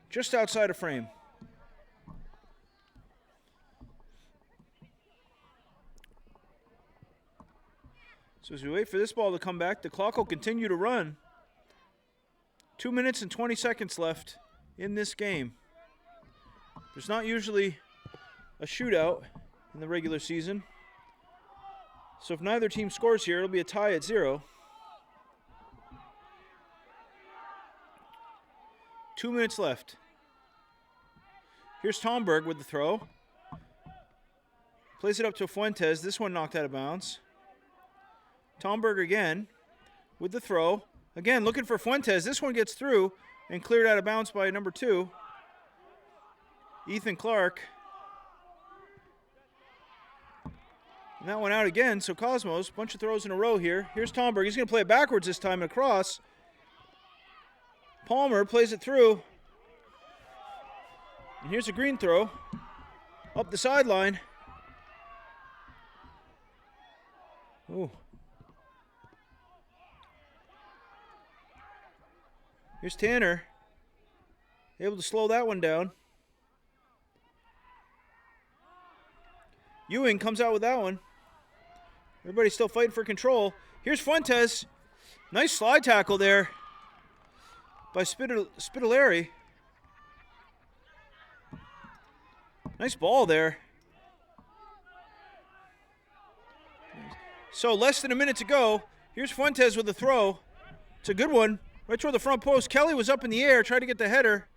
Just outside of frame. So as we wait for this ball to come back, the clock will continue to run. 2 minutes and 20 seconds left in this game. There's not usually a shootout in the regular season. So if neither team scores here, it'll be a tie at 0. 2 minutes left. Here's Tomberg with the throw. Plays it up to Fuentes. This one knocked out of bounds. Tomberg again with the throw. Again, looking for Fuentes. This one gets through. and cleared out of bounds by number 2, Ethan Clark. And that one out again, so Cosmos, bunch of throws in a row here. Here's Tomberg. He's going to play it backwards this time and across. Palmer plays it through. And here's a green throw up the sideline. Oh. Here's Tanner. Able to slow that one down. Ewing comes out with that one. Everybody's still fighting for control. Here's Fuentes. Nice slide tackle there by Spitaleri. Nice ball there. So less than a minute to go. Here's Fuentes with the throw. It's a good one. Right toward the front post. Kelly was up in the air, tried to get the header.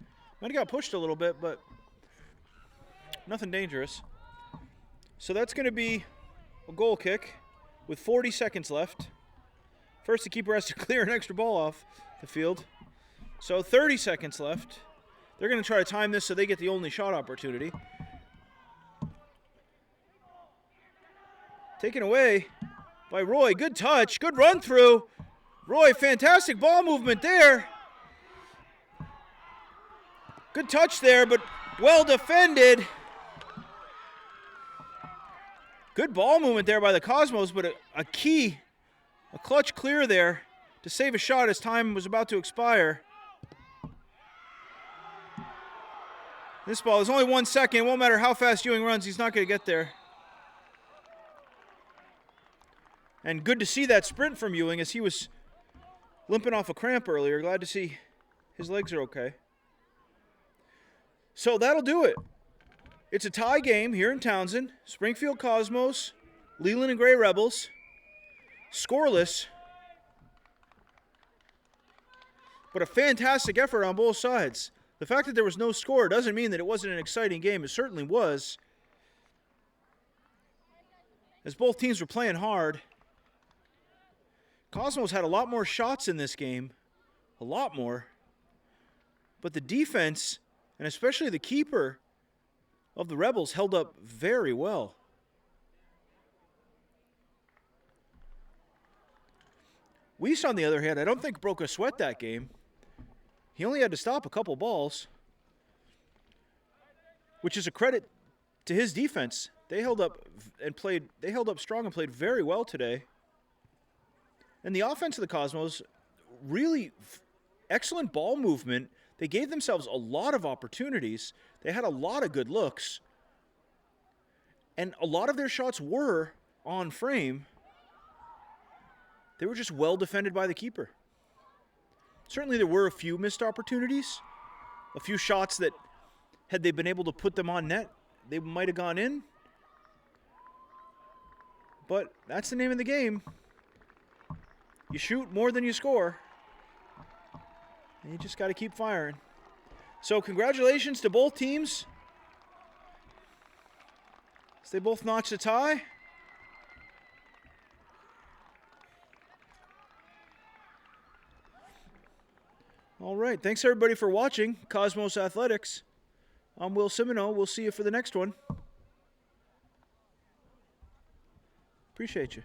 Might have got pushed a little bit, but nothing dangerous. So that's going to be a goal kick with 40 seconds left. First, the keeper has to clear an extra ball off the field. So 30 seconds left. They're going to try to time this so they get the only shot opportunity. Taken away by Roy. Good touch. Good run through. Roy, fantastic ball movement there. Good touch there, but well defended. Good ball movement there by the Cosmos, but a clutch clear there to save a shot as time was about to expire. This ball is only 1 second. It won't matter how fast Ewing runs, he's not going to get there. And good to see that sprint from Ewing as he was limping off a cramp earlier. Glad to see his legs are okay. So that'll do it. It's a tie game here in Townsend. Springfield Cosmos, Leland and Gray Rebels. Scoreless. But a fantastic effort on both sides. The fact that there was no score doesn't mean that it wasn't an exciting game. It certainly was. As both teams were playing hard. Cosmos had a lot more shots in this game. A lot more. But the defense, and especially the keeper of the Rebels, held up very well. Weiss, on the other hand, I don't think broke a sweat that game. He only had to stop a couple balls, which is a credit to his defense. They held up strong and played very well today. And the offense of the Cosmos, really excellent ball movement. They gave themselves a lot of opportunities. They had a lot of good looks. And a lot of their shots were on frame. They were just well defended by the keeper. Certainly there were a few missed opportunities. A few shots that, had they been able to put them on net, they might have gone in. But that's the name of the game. You shoot more than you score. And you just got to keep firing. So congratulations to both teams. As they both notched a tie. All right. Thanks, everybody, for watching Cosmos Athletics. I'm Will Simino. We'll see you for the next one. Appreciate you.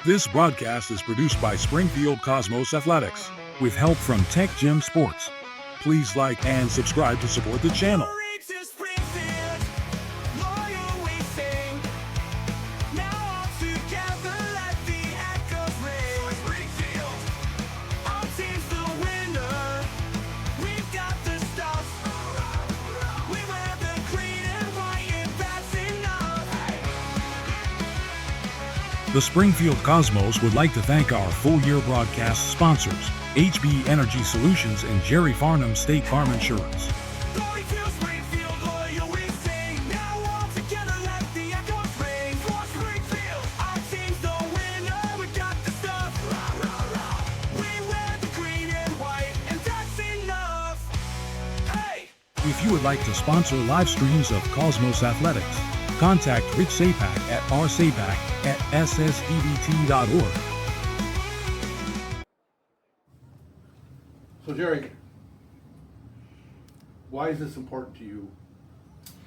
This broadcast is produced by Springfield Cosmos Athletics with help from Tech Gym Sports. Please like and subscribe to support the channel. To Springfield, loyal we sing. Now all together let the echoes ring. Springfield, our team's the winner. We've got the stuff. We wear the green and white, and that's enough. The Springfield Cosmos would like to thank our full-year broadcast sponsors, HB Energy Solutions and Jerry Farnum State Farm Insurance. Glory to Springfield, loyal we sing. Now all together let the echoes ring. For Springfield, our team's the winner. We got the stuff. We wear the green and white, and that's enough. Hey! If you would like to sponsor live streams of Cosmos Athletics, contact Rich Sapak at rsapak@ssdbt.org. So Jerry, why is this important to you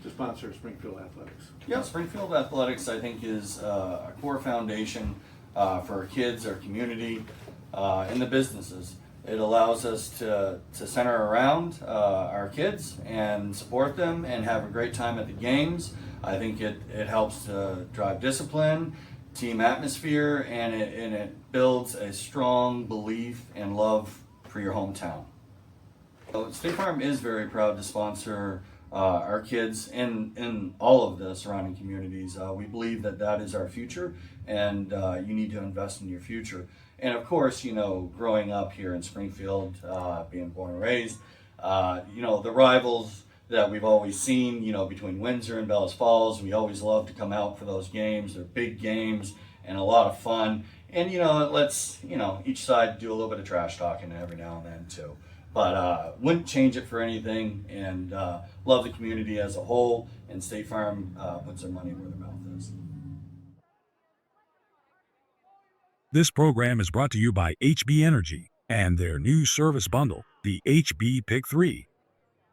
to sponsor Springfield Athletics? Yeah, Springfield Athletics, I think, is a core foundation for our kids, our community, and the businesses. It allows us to center around our kids and support them and have a great time at the games. I think it helps to drive discipline, team atmosphere, and it builds a strong belief and love for your hometown. So State Farm is very proud to sponsor our kids in all of the surrounding communities. We believe that is our future, and you need to invest in your future. And of course, growing up here in Springfield, being born and raised, the rivals that we've always seen, between Windsor and Bellas Falls, we always love to come out for those games. They're big games and a lot of fun. And, it lets, each side do a little bit of trash talking every now and then too. But wouldn't change it for anything, and love the community as a whole, and State Farm puts their money where their mouth is. This program is brought to you by HB Energy and their new service bundle, the HB Pick 3.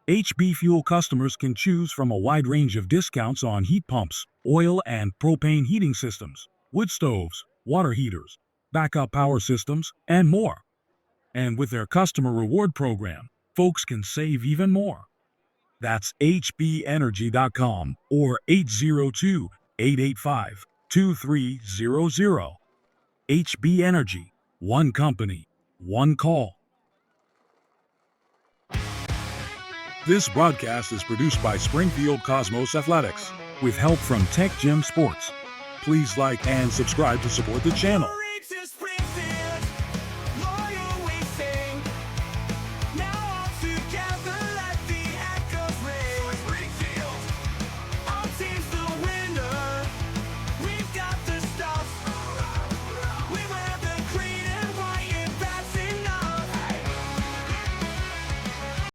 HB Fuel customers can choose from a wide range of discounts on heat pumps, oil and propane heating systems, wood stoves, water heaters, backup power systems, and more. And with their customer reward program, folks can save even more. That's hbenergy.com or 802-885-2300. HB Energy, one company, one call. This broadcast is produced by Springfield Cosmos Athletics with help from Tech Gym Sports. Please like and subscribe to support the channel.